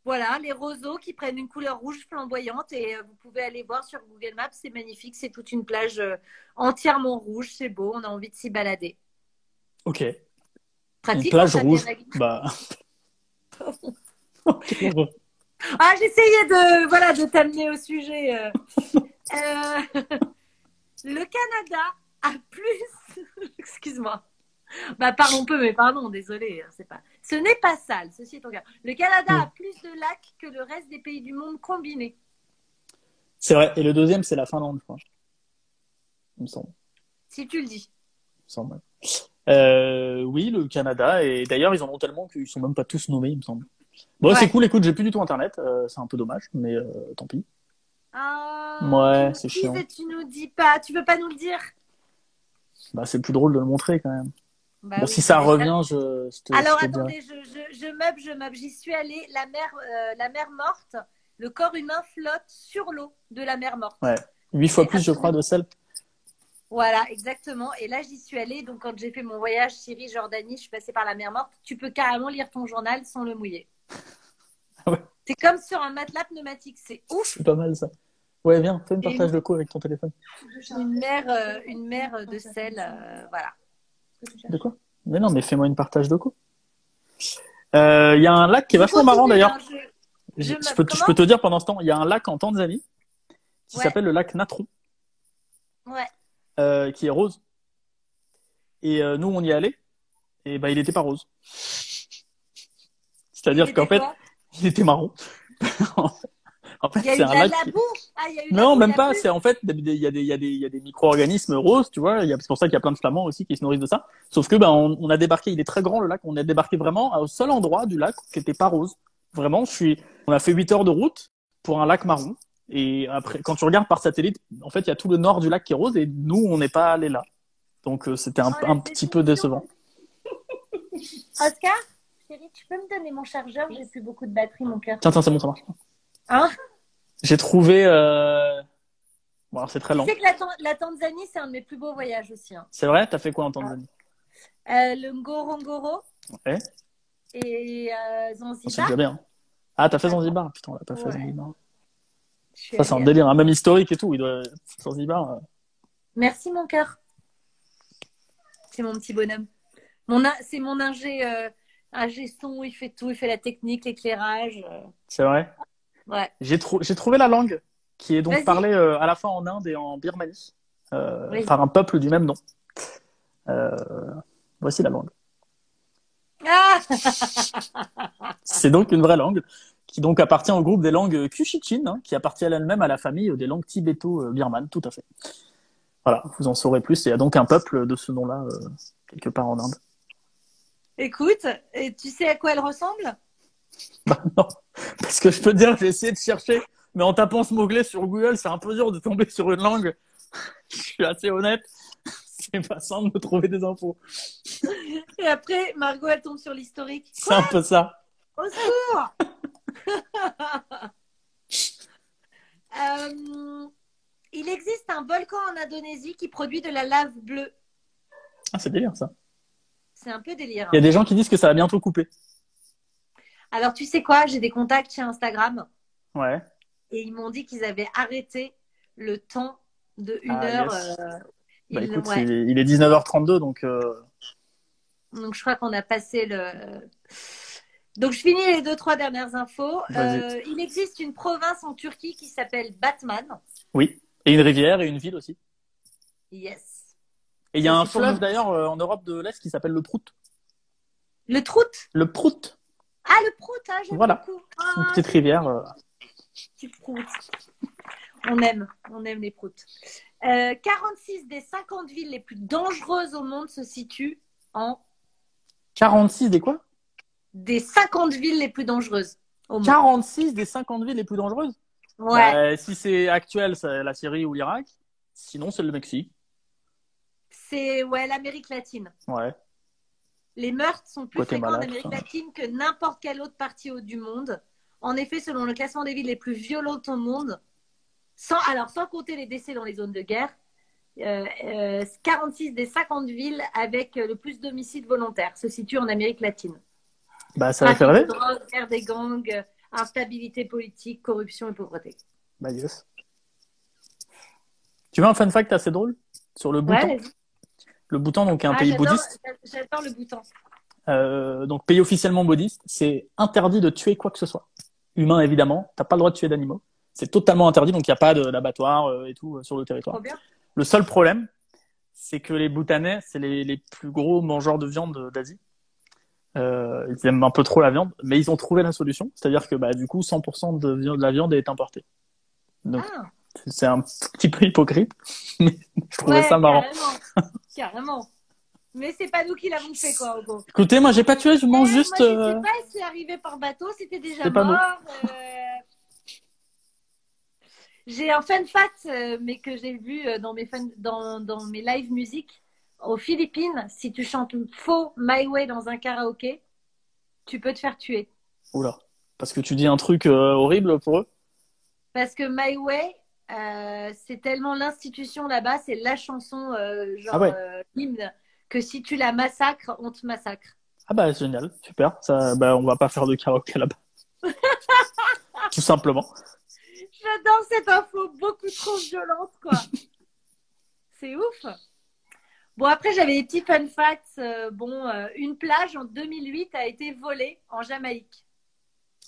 Voilà, les roseaux qui prennent une couleur rouge flamboyante et vous pouvez aller voir sur Google Maps, c'est magnifique, c'est toute une plage entièrement rouge, c'est beau, on a envie de s'y balader. Ok. Pratique, une plage rouge, bah... Ah, j'essayais de t'amener au sujet. Le Canada a plus... Excuse-moi. Bah, parlons peu, mais pardon, désolé. C'est pas... Ce n'est pas sale, ceci est ton cas. Le Canada a plus de lacs que le reste des pays du monde combinés. C'est vrai. Et le deuxième, c'est la Finlande, je crois. Il me semble. Si tu le dis. Il me semble. Oui, le Canada. Et d'ailleurs, ils en ont tellement qu'ils sont même pas tous nommés, il me semble. Bon, ouais. C'est cool. Écoute, j'ai plus du tout Internet. C'est un peu dommage, mais tant pis. Ouais, c'est chiant. Tu nous dis pas. Tu veux pas nous le dire? Bah, c'est plus drôle de le montrer quand même. Bah bon, oui, si ça revient, je te Alors, je te attendez, je meuble. J'y suis allée. La mer morte. Le corps humain flotte sur l'eau de la mer morte. Ouais. 8 fois plus, je crois, de sel. Voilà, exactement. Et là, j'y suis allée. Donc, quand j'ai fait mon voyage Syrie-Jordanie, je suis passée par la mer morte. Tu peux carrément lire ton journal sans le mouiller. Ouais. C'est comme sur un matelas pneumatique. C'est ouf. C'est pas mal, ça. Ouais, viens, fais une partage de co avec ton téléphone. Une mer de sel, voilà. De quoi? Mais non, mais fais-moi une partage de co. Il y a un lac qui est Je vachement marrant continue, d'ailleurs. hein, Je peux te dire pendant ce temps, il y a un lac en Tanzanie qui Ouais, s'appelle le lac Natron, ouais. qui est rose. Et nous, on y est allé, et bah, il était pas rose. Il C'est-à-dire qu'en était fait, quoi? il était marron. En fait, Il y a c'est eu de un la, lac. la boue. Ah, il y a eu de la Non, boue, il même a pas. plu. C'est en fait, il y a des micro-organismes roses, tu vois. C'est pour ça qu'il y a plein de flamands aussi qui se nourrissent de ça. Sauf que, ben, on a débarqué. Il est très grand le lac. On a débarqué vraiment au seul endroit du lac qui était pas rose. Vraiment, on a fait 8 heures de route pour un lac marron. Et après, quand tu regardes par satellite, en fait, il y a tout le nord du lac qui est rose et nous, on n'est pas allé là. Donc, c'était Oh, la un petit peu décevant. déception. Oscar, chérie, tu peux me donner mon chargeur? J'ai plus beaucoup de batterie, mon cœur. Tiens, c'est bon, ça marche. Hein? J'ai trouvé. Bon, alors c'est très Tu lent. sais que la Tanzanie, c'est un de mes plus beaux voyages aussi, hein. C'est vrai? T'as fait quoi en Tanzanie? Le Ngorongoro Ouais. et C'est Zanzibar. déjà bien. Ah, t'as fait Zanzibar? Putain, on l'a pas fait Ouais, Zanzibar. je suis Ça, c'est un allée. délire, hein. Même historique et tout. Zanzibar. Merci, mon cœur. C'est mon petit bonhomme. C'est mon ingé son, il fait tout, il fait la technique, l'éclairage. C'est vrai. Ouais. J'ai trouvé la langue qui est donc Vas-y. parlée à la fois en Inde et en Birmanie Vas-y. par un peuple du même nom. Euh, Voici la langue. Ah! C'est donc une vraie langue qui donc appartient au groupe des langues Cushichines, hein, qui appartient elle-même à la famille des langues tibéto-birmanes, tout à fait. Voilà, vous en saurez plus. Il y a donc un peuple de ce nom-là quelque part en Inde. Écoute, et tu sais à quoi elle ressemble? Bah non, parce que je peux te dire, j'ai essayé de chercher, mais en tapant ce mot-clé sur Google, c'est un peu dur de tomber sur une langue. Je suis assez honnête, c'est pas simple de trouver des infos. Et après, Margot, elle tombe sur l'historique. C'est un peu ça. Au secours! Euh, il existe un volcan en Indonésie qui produit de la lave bleue. Ah, c'est délire ça. C'est un peu délire, Il y a hein. des gens qui disent que ça va bientôt couper. Alors, tu sais quoi? J'ai des contacts chez Instagram Ouais. et ils m'ont dit qu'ils avaient arrêté le temps de une Ah, heure. yes. Bah Ils- écoute, ouais. il est 19h32, donc Donc, je crois qu'on a passé le. Donc, je finis les 2-3 dernières infos. vas-y. Il existe une province en Turquie qui s'appelle Batman. Oui. Et une rivière et une ville aussi. Yes. Et il y a Ça, un c'est pour fleuve mon- d'ailleurs en Europe de l'Est qui s'appelle le Prout. Le Trout. Le Prout. Ah, le Prout, ah, j'aime Voilà. beaucoup. C'est une Ah, petite rivière. petit Prout. On aime les proutes. 46 des 50 villes les plus dangereuses au monde se situent en 46 des quoi? des 50 villes les plus dangereuses au monde. 46 des 50 villes les plus dangereuses? Ouais, Bah, si c'est actuel, c'est la Syrie ou l'Irak. Sinon, c'est le Mexique. c'est l'Amérique latine. Ouais. Les meurtres sont plus fréquents en Guatemala, tout Amérique ça. latine que n'importe quelle autre partie du monde. En effet, selon le classement des villes les plus violentes au monde, sans compter les décès dans les zones de guerre, 46 des 50 villes avec le plus d'homicides volontaires se situent en Amérique latine. Bah, ça va faire Trafic de rêver. drogue, guerre des gangs, instabilité politique, corruption et pauvreté. Bah, yes. Tu veux un fun fact assez drôle sur le Bhoutan? Ouais, Le Bhoutan, donc, est un ah, pays bouddhiste. j'adore le Bhoutan. Donc, pays officiellement bouddhiste. C'est interdit de tuer quoi que ce soit. Humain, évidemment. T'as pas le droit de tuer d'animaux. C'est totalement interdit, donc il n'y a pas d'abattoir et tout sur le territoire. Trop bien. Le seul problème, c'est que les Bhoutanais, c'est les plus gros mangeurs de viande d'Asie. Ils aiment un peu trop la viande, mais ils ont trouvé la solution. C'est-à-dire que bah, du coup, 100% de la viande est importée. Donc, Ah, c'est un petit peu hypocrite, mais je trouvais ça marrant. carrément. Carrément. Mais c'est pas nous qui l'avons fait, quoi, en gros. Écoutez, moi, j'ai pas tué, je mange juste. Moi, je sais pas si c'est arrivé par bateau, c'était déjà C'est pas nous. mort. J'ai un fun fact, mais que j'ai vu dans mes live musique. Aux Philippines, si tu chantes faux My Way dans un karaoké, tu peux te faire tuer. Oula. Parce que tu dis un truc horrible pour eux. Parce que My Way, c'est tellement l'institution là-bas, c'est la chanson, Ah ouais. hymne, que si tu la massacres, on te massacre. Ah bah génial, super. Ça, bah on va pas faire de karaoké là-bas. Tout simplement. J'adore cette info, beaucoup trop violente, quoi. C'est ouf. Bon, après, j'avais des petits fun facts. Une plage en 2008 a été volée en Jamaïque.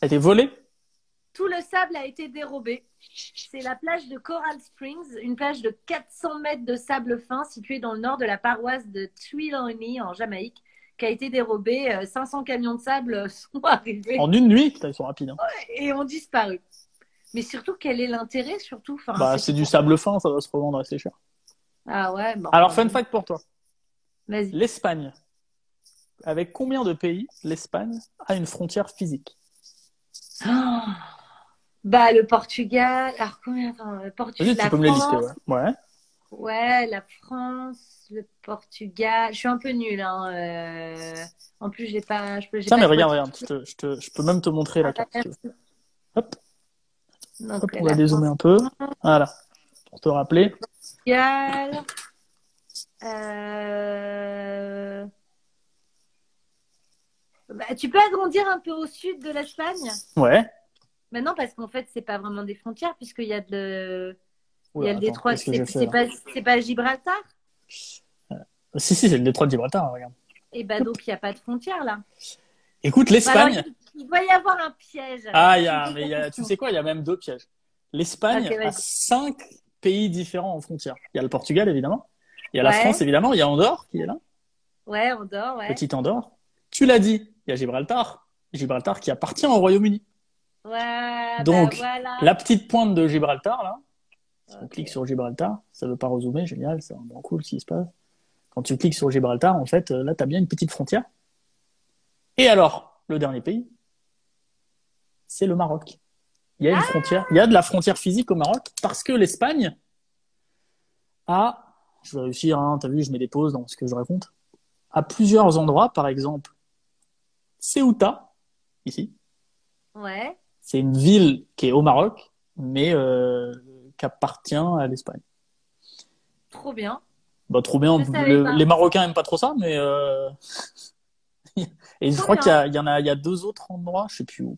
Elle a été volée? Tout le sable a été dérobé. C'est la plage de Coral Springs, une plage de 400 mètres de sable fin située dans le nord de la paroisse de Trelawney en Jamaïque, qui a été dérobée. 500 camions de sable sont arrivés En une nuit? Putain, ils sont rapides. Hein. et ont disparu. Mais surtout, quel est l'intérêt surtout Bah, c'est du sable fin, ça va se revendre assez cher. Ah ouais, bon. Alors, fun fact pour toi. Vas-y. L'Espagne. Avec combien de pays l'Espagne a une frontière physique? Oh, bah, le Portugal. Alors, combien? Attends, le Portugal. Vas-y, tu peux me les lister, ouais. Ouais. Ouais, la France, le Portugal. Je suis un peu nulle, hein. En plus, j'ai pas. Tiens, mais regarde, je peux même te montrer la carte. Si tu veux. Hop. Donc, Hop, on va dézoomer un peu. Voilà. Pour te rappeler. Portugal. Bah, tu peux agrandir un peu au sud de l'Espagne? Ouais. Maintenant, parce qu'en fait, c'est pas vraiment des frontières, puisqu'il y a il y Oula, a le attends, détroit. qu'est-ce que j'ai fait, là C'est pas Gibraltar? Si, c'est le détroit de Gibraltar, regarde. Et bah, donc, il n'y a pas de frontière là. Écoute, Bah, alors, l'Espagne. il doit y avoir un piège. Tu sais quoi, il y a même deux pièges. L'Espagne Ok, a vas-y. 5 pays différents en frontière. Il y a le Portugal, évidemment. Il y a la Ouais. France, évidemment. Il y a Andorre, qui est là. Ouais, on dort, ouais. Petite Andorre. Tu l'as dit, il y a Gibraltar. Gibraltar qui appartient au Royaume-Uni. Ouais, Donc, bah voilà. la petite pointe de Gibraltar, là. Si on Ok. clique sur Gibraltar, ça veut pas rezoomer, génial, c'est vraiment cool ce qui se passe. Quand tu cliques sur Gibraltar, en fait, là, tu as bien une petite frontière. Et alors, le dernier pays, c'est le Maroc. Il y a une frontière, il y a de la frontière physique au Maroc parce que l'Espagne a, je vais réussir, hein, t'as vu, je mets des pauses dans ce que je raconte, à plusieurs endroits, par exemple, Ceuta, ici, Ouais. c'est une ville qui est au Maroc, mais qui appartient à l'Espagne. Trop bien. Bah, trop bien. Je savais pas. Les Marocains aiment pas trop ça, mais et je Trop crois bien. il y a deux autres endroits, je sais plus où.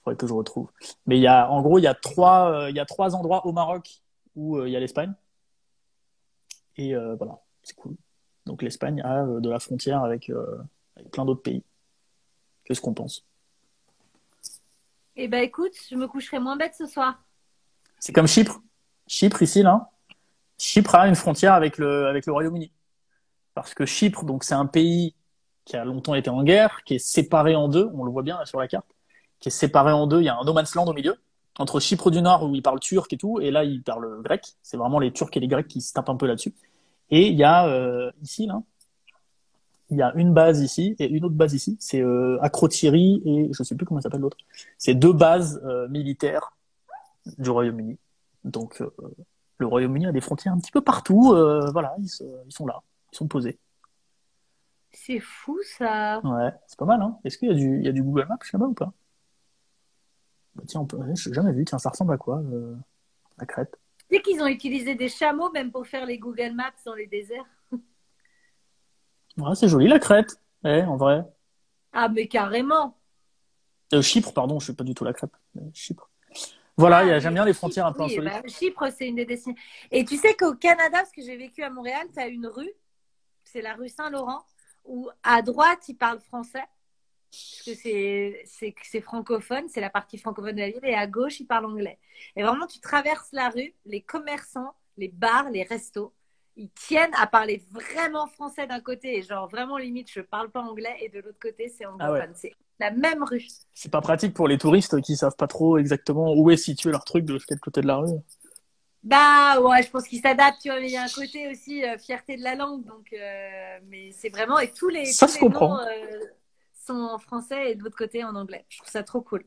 Faudrait que je retrouve. Mais en gros, il y a trois endroits au Maroc où il y a l'Espagne. Et voilà, c'est cool. Donc l'Espagne a de la frontière avec plein d'autres pays. Qu'est-ce qu'on pense? Eh ben écoute, je me coucherai moins bête ce soir. C'est comme Chypre. Chypre ici, là. Chypre a une frontière avec le Royaume-Uni. Parce que Chypre, donc c'est un pays qui a longtemps été en guerre, qui est séparé en deux, on le voit bien là, sur la carte, qui est séparé en deux, il y a un no man's land au milieu, entre Chypre du Nord où ils parlent turc et tout, et là ils parlent grec, c'est vraiment les Turcs et les Grecs qui se tapent un peu là-dessus. Et il y a ici, là, il y a une base ici et une autre base ici, c'est Akrotiri et je sais plus comment ça s'appelle l'autre. C'est deux bases militaires du Royaume-Uni. Donc le Royaume-Uni a des frontières un petit peu partout, voilà, ils sont là, ils sont posés. C'est fou ça. Ouais, c'est pas mal, hein. Est-ce qu'il y a du Google Maps là-bas ou pas? Bah, tiens, je n'ai jamais vu, tiens, ça ressemble à quoi, la Crète? Tu sais qu'ils ont utilisé des chameaux même pour faire les Google Maps dans les déserts. Ouais, c'est joli la Crète, en vrai. Ah mais carrément. Chypre, pardon, je suis pas du tout la Crète. Chypre. Voilà, j'aime bien les frontières un peu Oui, insolites. bah, Chypre, c'est une des destinations. Et tu sais qu'au Canada, parce que j'ai vécu à Montréal, tu as une rue, c'est la rue Saint-Laurent, où à droite, ils parlent français, parce que c'est francophone, c'est la partie francophone de la ville, et à gauche, ils parlent anglais. Et vraiment, tu traverses la rue, les commerçants, les bars, les restos, ils tiennent à parler vraiment français d'un côté, et genre vraiment limite, je parle pas anglais, et de l'autre côté, c'est anglophone. Ah ouais. C'est la même rue. C'est pas pratique pour les touristes qui savent pas trop exactement où est situé leur truc de quel côté de la rue. Bah ouais, je pense qu'ils s'adaptent, tu vois, mais il y a un côté aussi fierté de la langue, donc mais c'est vraiment et Ça tous se les comprend. noms sont en français et de l'autre côté en anglais. Je trouve ça trop cool.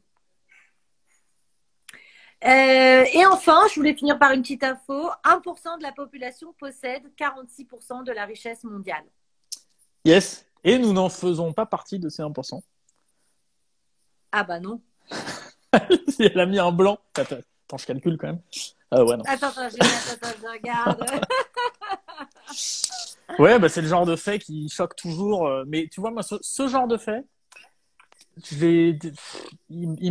Et enfin, je voulais finir par une petite info. 1% de la population possède 46% de la richesse mondiale. Yes. Et nous n'en faisons pas partie de ces 1%. Ah bah non. Elle a mis un blanc. Attends, je calcule quand même. Ouais, non. Attends, je regarde. Ouais, bah, c'est le genre de fait qui choque toujours. Mais tu vois, moi, ce genre de fait, ils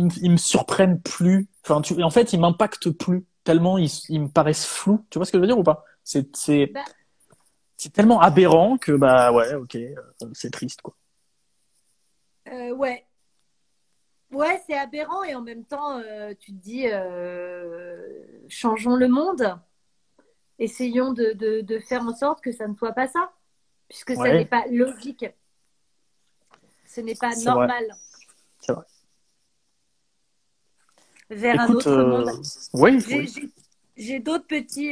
me surprennent plus. Enfin, en fait, ils m'impactent plus tellement ils me paraissent flous. Tu vois ce que je veux dire ou pas? Bah, c'est tellement aberrant que, bah ouais, ok, c'est triste, quoi. Ouais. Ouais, c'est aberrant et en même temps, tu te dis, changeons le monde. Essayons de faire en sorte que ça ne soit pas ça, puisque ça n'est Ouais, pas logique, ce n'est pas c'est vrai, normal. c'est vrai. Vers un Écoute, autre monde. oui, J'ai oui. j'ai- j'ai d'autres petits,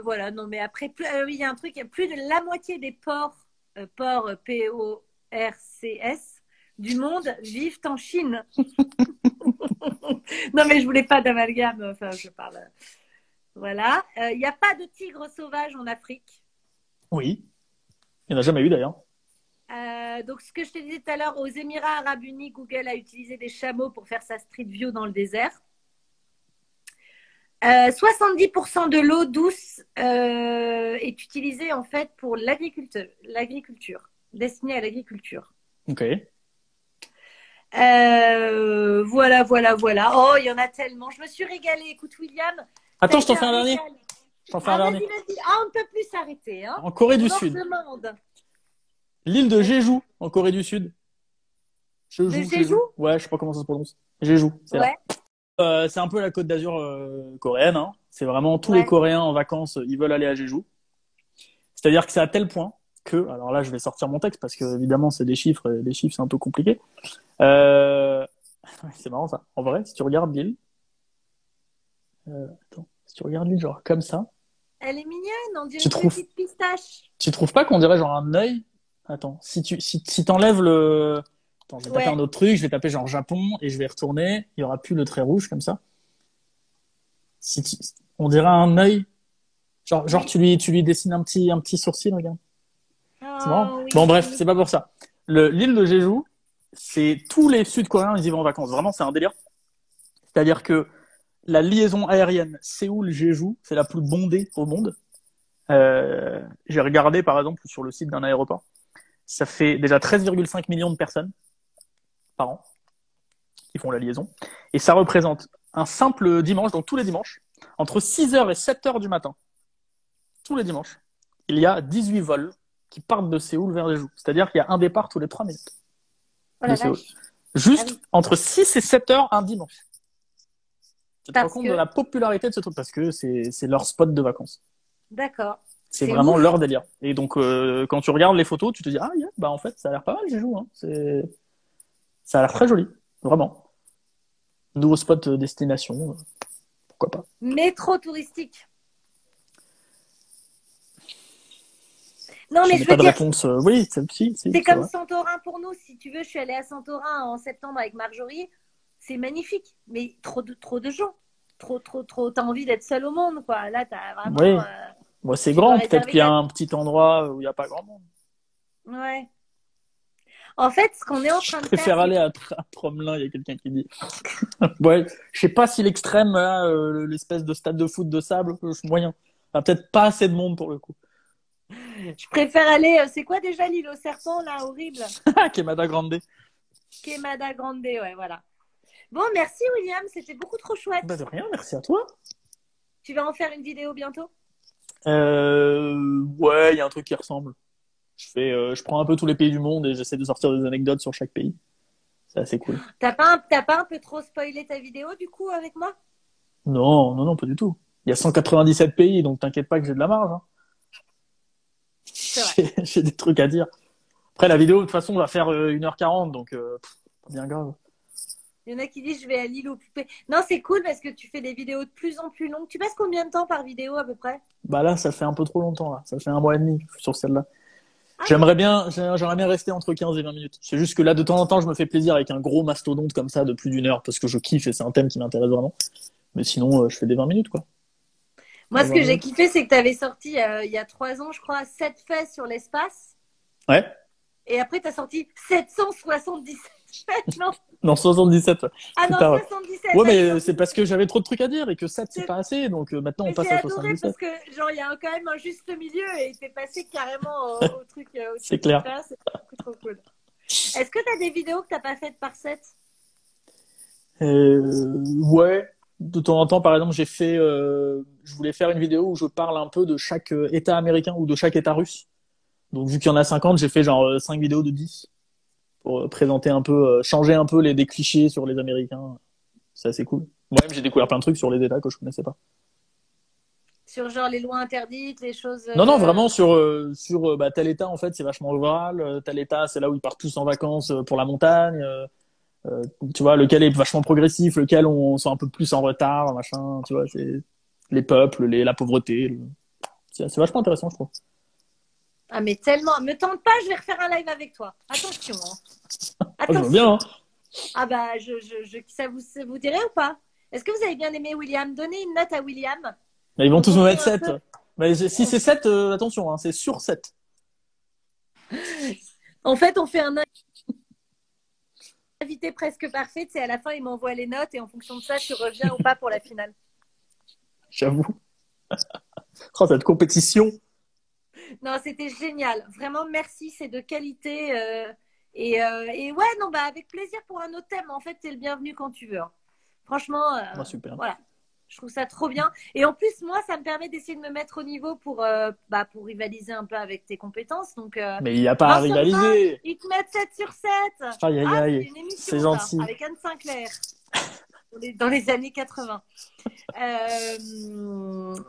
voilà, non mais après, oui, il y a un truc, il y a plus de la moitié des porcs PORCS du monde vivent en Chine. Non mais je voulais pas d'amalgame, enfin je parle. Voilà. Il n'y a pas de tigre sauvage en Afrique. Oui, il n'y en a jamais eu d'ailleurs. Donc, ce que je te disais tout à l'heure, aux Émirats Arabes Unis, Google a utilisé des chameaux pour faire sa street view dans le désert. 70% de l'eau douce est utilisée en fait pour l'agriculture, destinée à l'agriculture. Ok. Voilà, voilà, voilà. Oh, il y en a tellement. Je me suis régalée. Écoute, William, ça a Attends, je t'en été fais un un dernier. régal. Je t'en fais un Ah, dernier. vas-y, vas-y. Ah, on ne peut plus s'arrêter. Hein. En Corée du On en Sud. redemande. L'île de Vas-y. Jeju, en Corée du Sud. De Jeju, Jeju? Jeju. Ouais, je sais pas comment ça se prononce. Jeju, c'est là. Ouais, C'est un peu la Côte d'Azur coréenne, hein. C'est vraiment tous les ouais. Coréens en vacances, ils veulent aller à Jeju. C'est-à-dire que c'est à tel point que, alors là, je vais sortir mon texte parce que évidemment, c'est des chiffres, et les chiffres, c'est un peu compliqué. Euh... C'est marrant ça. En vrai, si tu regardes l'île, attends, si tu regardes l'île genre comme ça, Elle est mignonne, on dirait tu une trouves, petite pistache. tu trouves pas qu'on dirait genre un œil? Attends, si t'enlèves le, attends, je vais taper un Ouais, autre truc, je vais taper genre Japon et je vais retourner, il y aura plus le trait rouge comme ça. Si tu- On dirait un œil. Genre oui. tu lui dessines un petit sourcil, regarde. C'est marrant. Oh Bon, bref, oui. c'est pas pour ça. L'île de Jeju, c'est tous les Sud-Coréens, ils y vont en vacances. Vraiment, c'est un délire. C'est-à-dire que la liaison aérienne Séoul-Jeju, c'est la plus bondée au monde. J'ai regardé, par exemple, sur le site d'un aéroport. Ça fait déjà 13,5 millions de personnes par an qui font la liaison. Et ça représente un simple dimanche, donc tous les dimanches, entre 6h et 7h du matin, tous les dimanches, il y a 18 vols qui partent de Séoul vers Jeju. C'est-à-dire qu'il y a un départ tous les 3 minutes Oh de la Séoul. vache. Ah Juste oui. entre 6 et 7 heures un dimanche. Tu te rends Parce compte de que, la popularité de ce truc parce que c'est leur spot de vacances. d'accord. C'est C'est vraiment ouf. leur délire. Et donc, quand tu regardes les photos, tu te dis, ah, yeah, bah en fait, ça a l'air pas mal, Jeju. Hein. Ça a l'air très joli. Vraiment. Nouveau spot destination. Pourquoi pas. Métro touristique. Non, Je mais n'ai je pas veux de dire, réponse. Oui, si, c'est c'est comme vrai. Santorin pour nous. Si tu veux, je suis allée à Santorin en septembre avec Marjorie. C'est magnifique. Mais trop de gens. Trop. T'as envie d'être seule au monde, quoi. Là, t'as vraiment. Oui. Bon, c'est Tu dois grand. Peut-être réserver qu'il y a ta. un petit endroit où il n'y a pas grand monde. Ouais. En fait, ce qu'on est en Je train de faire, préfère c'est. aller à Tromelin, il y a quelqu'un qui dit. Ouais, je sais pas si l'extrême, là, l'espèce de stade de foot de sable, c'est moyen. Il y a peut-être pas assez de monde pour le coup. Je préfère aller. C'est quoi déjà l'île aux serpents, là, horrible? Kemada Grande. Quemada Grande, ouais, voilà. Bon, merci William, c'était beaucoup trop Bah chouette. de rien, merci à toi. Tu vas en faire une vidéo bientôt? Ouais, il y a un truc qui ressemble. Je prends un peu tous les pays du monde et j'essaie de sortir des anecdotes sur chaque pays. C'est assez cool. T'as pas un peu trop spoilé ta vidéo du coup avec moi? Non, non, non, pas du tout. Il y a 197 pays, donc t'inquiète pas que j'ai de la marge. Hein. C'est vrai. J'ai des trucs à dire. Après, la vidéo, de toute façon, va faire 1h40, donc pas bien grave. Il y en a qui disent je vais à l'île aux poupées. Non, c'est cool parce que tu fais des vidéos de plus en plus longues. Tu passes combien de temps par vidéo à peu près? Bah là, ça fait un peu trop longtemps, là. Ça fait 1 mois et demi que je suis sur celle-là. Ah oui. J'aimerais bien rester entre 15 et 20 minutes. C'est juste que là, de temps en temps, je me fais plaisir avec un gros mastodonte comme ça de plus d'1 heure parce que je kiffe et c'est un thème qui m'intéresse vraiment. Mais sinon, je fais des 20 minutes, quoi. Moi, Ouais, ce 20 que j'ai minutes. kiffé, c'est que tu avais sorti il y a 3 ans, je crois, 7 faits sur l'espace. Ouais. Et après, tu as sorti 777 faits. Non. Non, 77. Ouais. Ah Plus non, tard, ouais. 77. Ouais, Allez, mais non. c'est parce que j'avais trop de trucs à dire et que 7, c'est C'est- pas assez. Donc maintenant, on Mais j'ai passe à adoré 77. parce que, genre, il y a quand même un juste milieu et t'es passé carrément au truc, au C'est truc clair. super. C'est beaucoup trop cool. Est-ce que t'as des vidéos que t'as pas faites par 7? Ouais. De temps en temps, par exemple, je voulais faire une vidéo où je parle un peu de chaque État américain ou de chaque État russe. Donc, vu qu'il y en a 50, j'ai fait genre 5 vidéos de 10 pour présenter un peu, changer un peu des clichés sur les Américains. C'est assez cool. Moi-même, j'ai découvert plein de trucs sur les États que je connaissais pas. Sur genre les lois interdites, les choses. Non, non, vraiment sur bah, tel État, en fait, c'est vachement rural. Tel État, c'est là où ils partent tous en vacances pour la montagne. Tu vois, lequel est vachement progressif, lequel on sont un peu plus en retard, machin. Tu vois, c'est les peuples, la pauvreté. C'est vachement intéressant, je trouve. Ah, mais tellement. Me tente pas, je vais refaire un live avec toi. Attention, hein. Oh, je veux Attention. bien, hein. Ah, bah, ça vous dirait ou pas? Est-ce que vous avez bien aimé William? Donnez une note à William. Mais ils vont Donc, tous on me fait mettre un 7. peu. Mais si c'est 7, attention, hein, c'est sur 7. En fait, on fait un invité presque parfait. C'est à la fin, il m'envoie les notes et en fonction de ça, tu reviens ou pas pour la finale. J'avoue. Oh, cette compétition. Non, c'était génial. Vraiment, merci. C'est de qualité. Et ouais, non, bah, avec plaisir pour un autre thème. En fait, t'es le bienvenu quand tu veux, hein. Franchement, Bah, super. voilà. Je trouve ça trop bien. Et en plus, moi, ça me permet d'essayer de me mettre au niveau pour rivaliser un peu avec tes compétences. Donc, Mais il n'y a pas à non, ça me va. rivaliser. Ils te mettent 7 sur 7. Aïe, aïe, Ah, c'est aïe. une émission, C'est ça, gentil. avec Anne Sinclair, dans les années 80.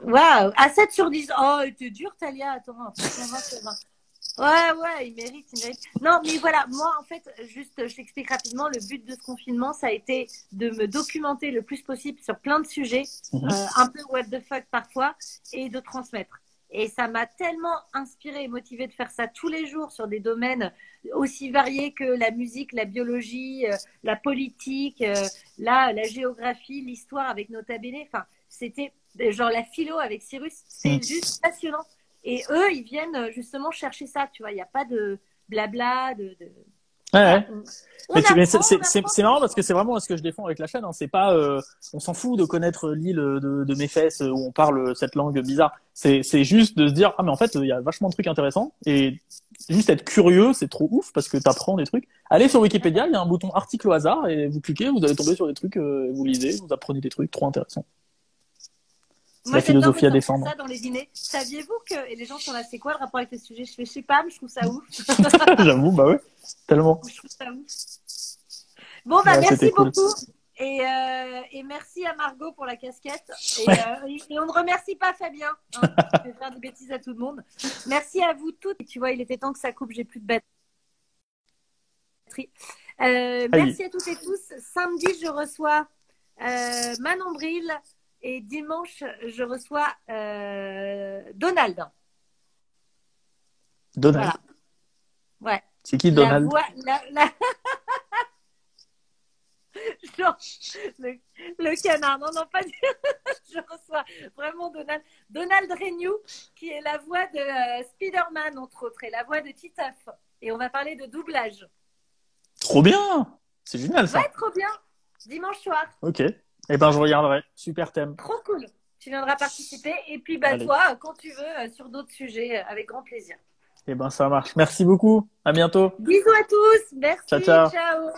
Waouh, à 7 sur 10. Oh, t'es dur, Talia. Attends, franchement, 20 sur 20. Ouais, il mérite, il mérite. Non, mais voilà, moi, en fait, juste, je t'explique rapidement, le but de ce confinement, ça a été de me documenter le plus possible sur plein de sujets, un peu what the fuck parfois, et de transmettre. Et ça m'a tellement inspiré et motivé de faire ça tous les jours sur des domaines aussi variés que la musique, la biologie, la politique, la géographie, l'histoire avec Nota Bene. Enfin, c'était genre la philo avec Cyrus. C'est juste passionnant. Et eux, ils viennent justement chercher ça, tu vois. Il n'y a pas de blabla, Ouais. Mais apprend, c'est marrant parce que c'est vraiment ce que je défends avec la chaîne. Hein. C'est pas, on s'en fout de connaître l'île de mes fesses où on parle cette langue bizarre. C'est juste de se dire, ah mais en fait, il y a vachement de trucs intéressants et juste être curieux, c'est trop ouf parce que t'apprends des trucs. Allez sur Wikipédia, il y a un bouton article au hasard et vous cliquez, vous allez tomber sur des trucs, vous lisez, vous apprenez des trucs trop intéressants. C'est Moi, la philosophie à j'adore défendre. ça dans les dîners. Saviez-vous que, et les gens sont là, c'est quoi le rapport avec le sujet? Je sais pas, mais je trouve ça ouf. J'avoue, bah ouais, tellement. Je trouve ça ouf. Bon, bah, Ouais, merci cool. beaucoup. Et merci à Margot pour la casquette. Et on ne remercie pas Fabien. Hein. Je vais faire des bêtises à tout le monde. Merci à vous toutes. Tu vois, il était temps que ça coupe, j'ai plus de batterie. Merci à toutes et tous. Samedi, je reçois Manon Bril. Et dimanche, je reçois Donald. Donald. Voilà. Ouais. C'est qui Donald? Genre, le canard. Non, pas du je reçois vraiment Donald. Donald Renew, qui est la voix de Spider-Man, entre autres, et la voix de Titeuf. Et on va parler de doublage. Trop bien! C'est génial, ça. Ouais, trop bien. Dimanche soir. Ok. Eh ben, je regarderai. Super thème. Trop cool. Tu viendras participer. Et puis, bah, toi, quand tu veux, sur d'autres sujets, avec grand plaisir. Eh ben, ça marche. Merci beaucoup. À bientôt. Bisous à tous. Merci. Ciao, ciao. Ciao.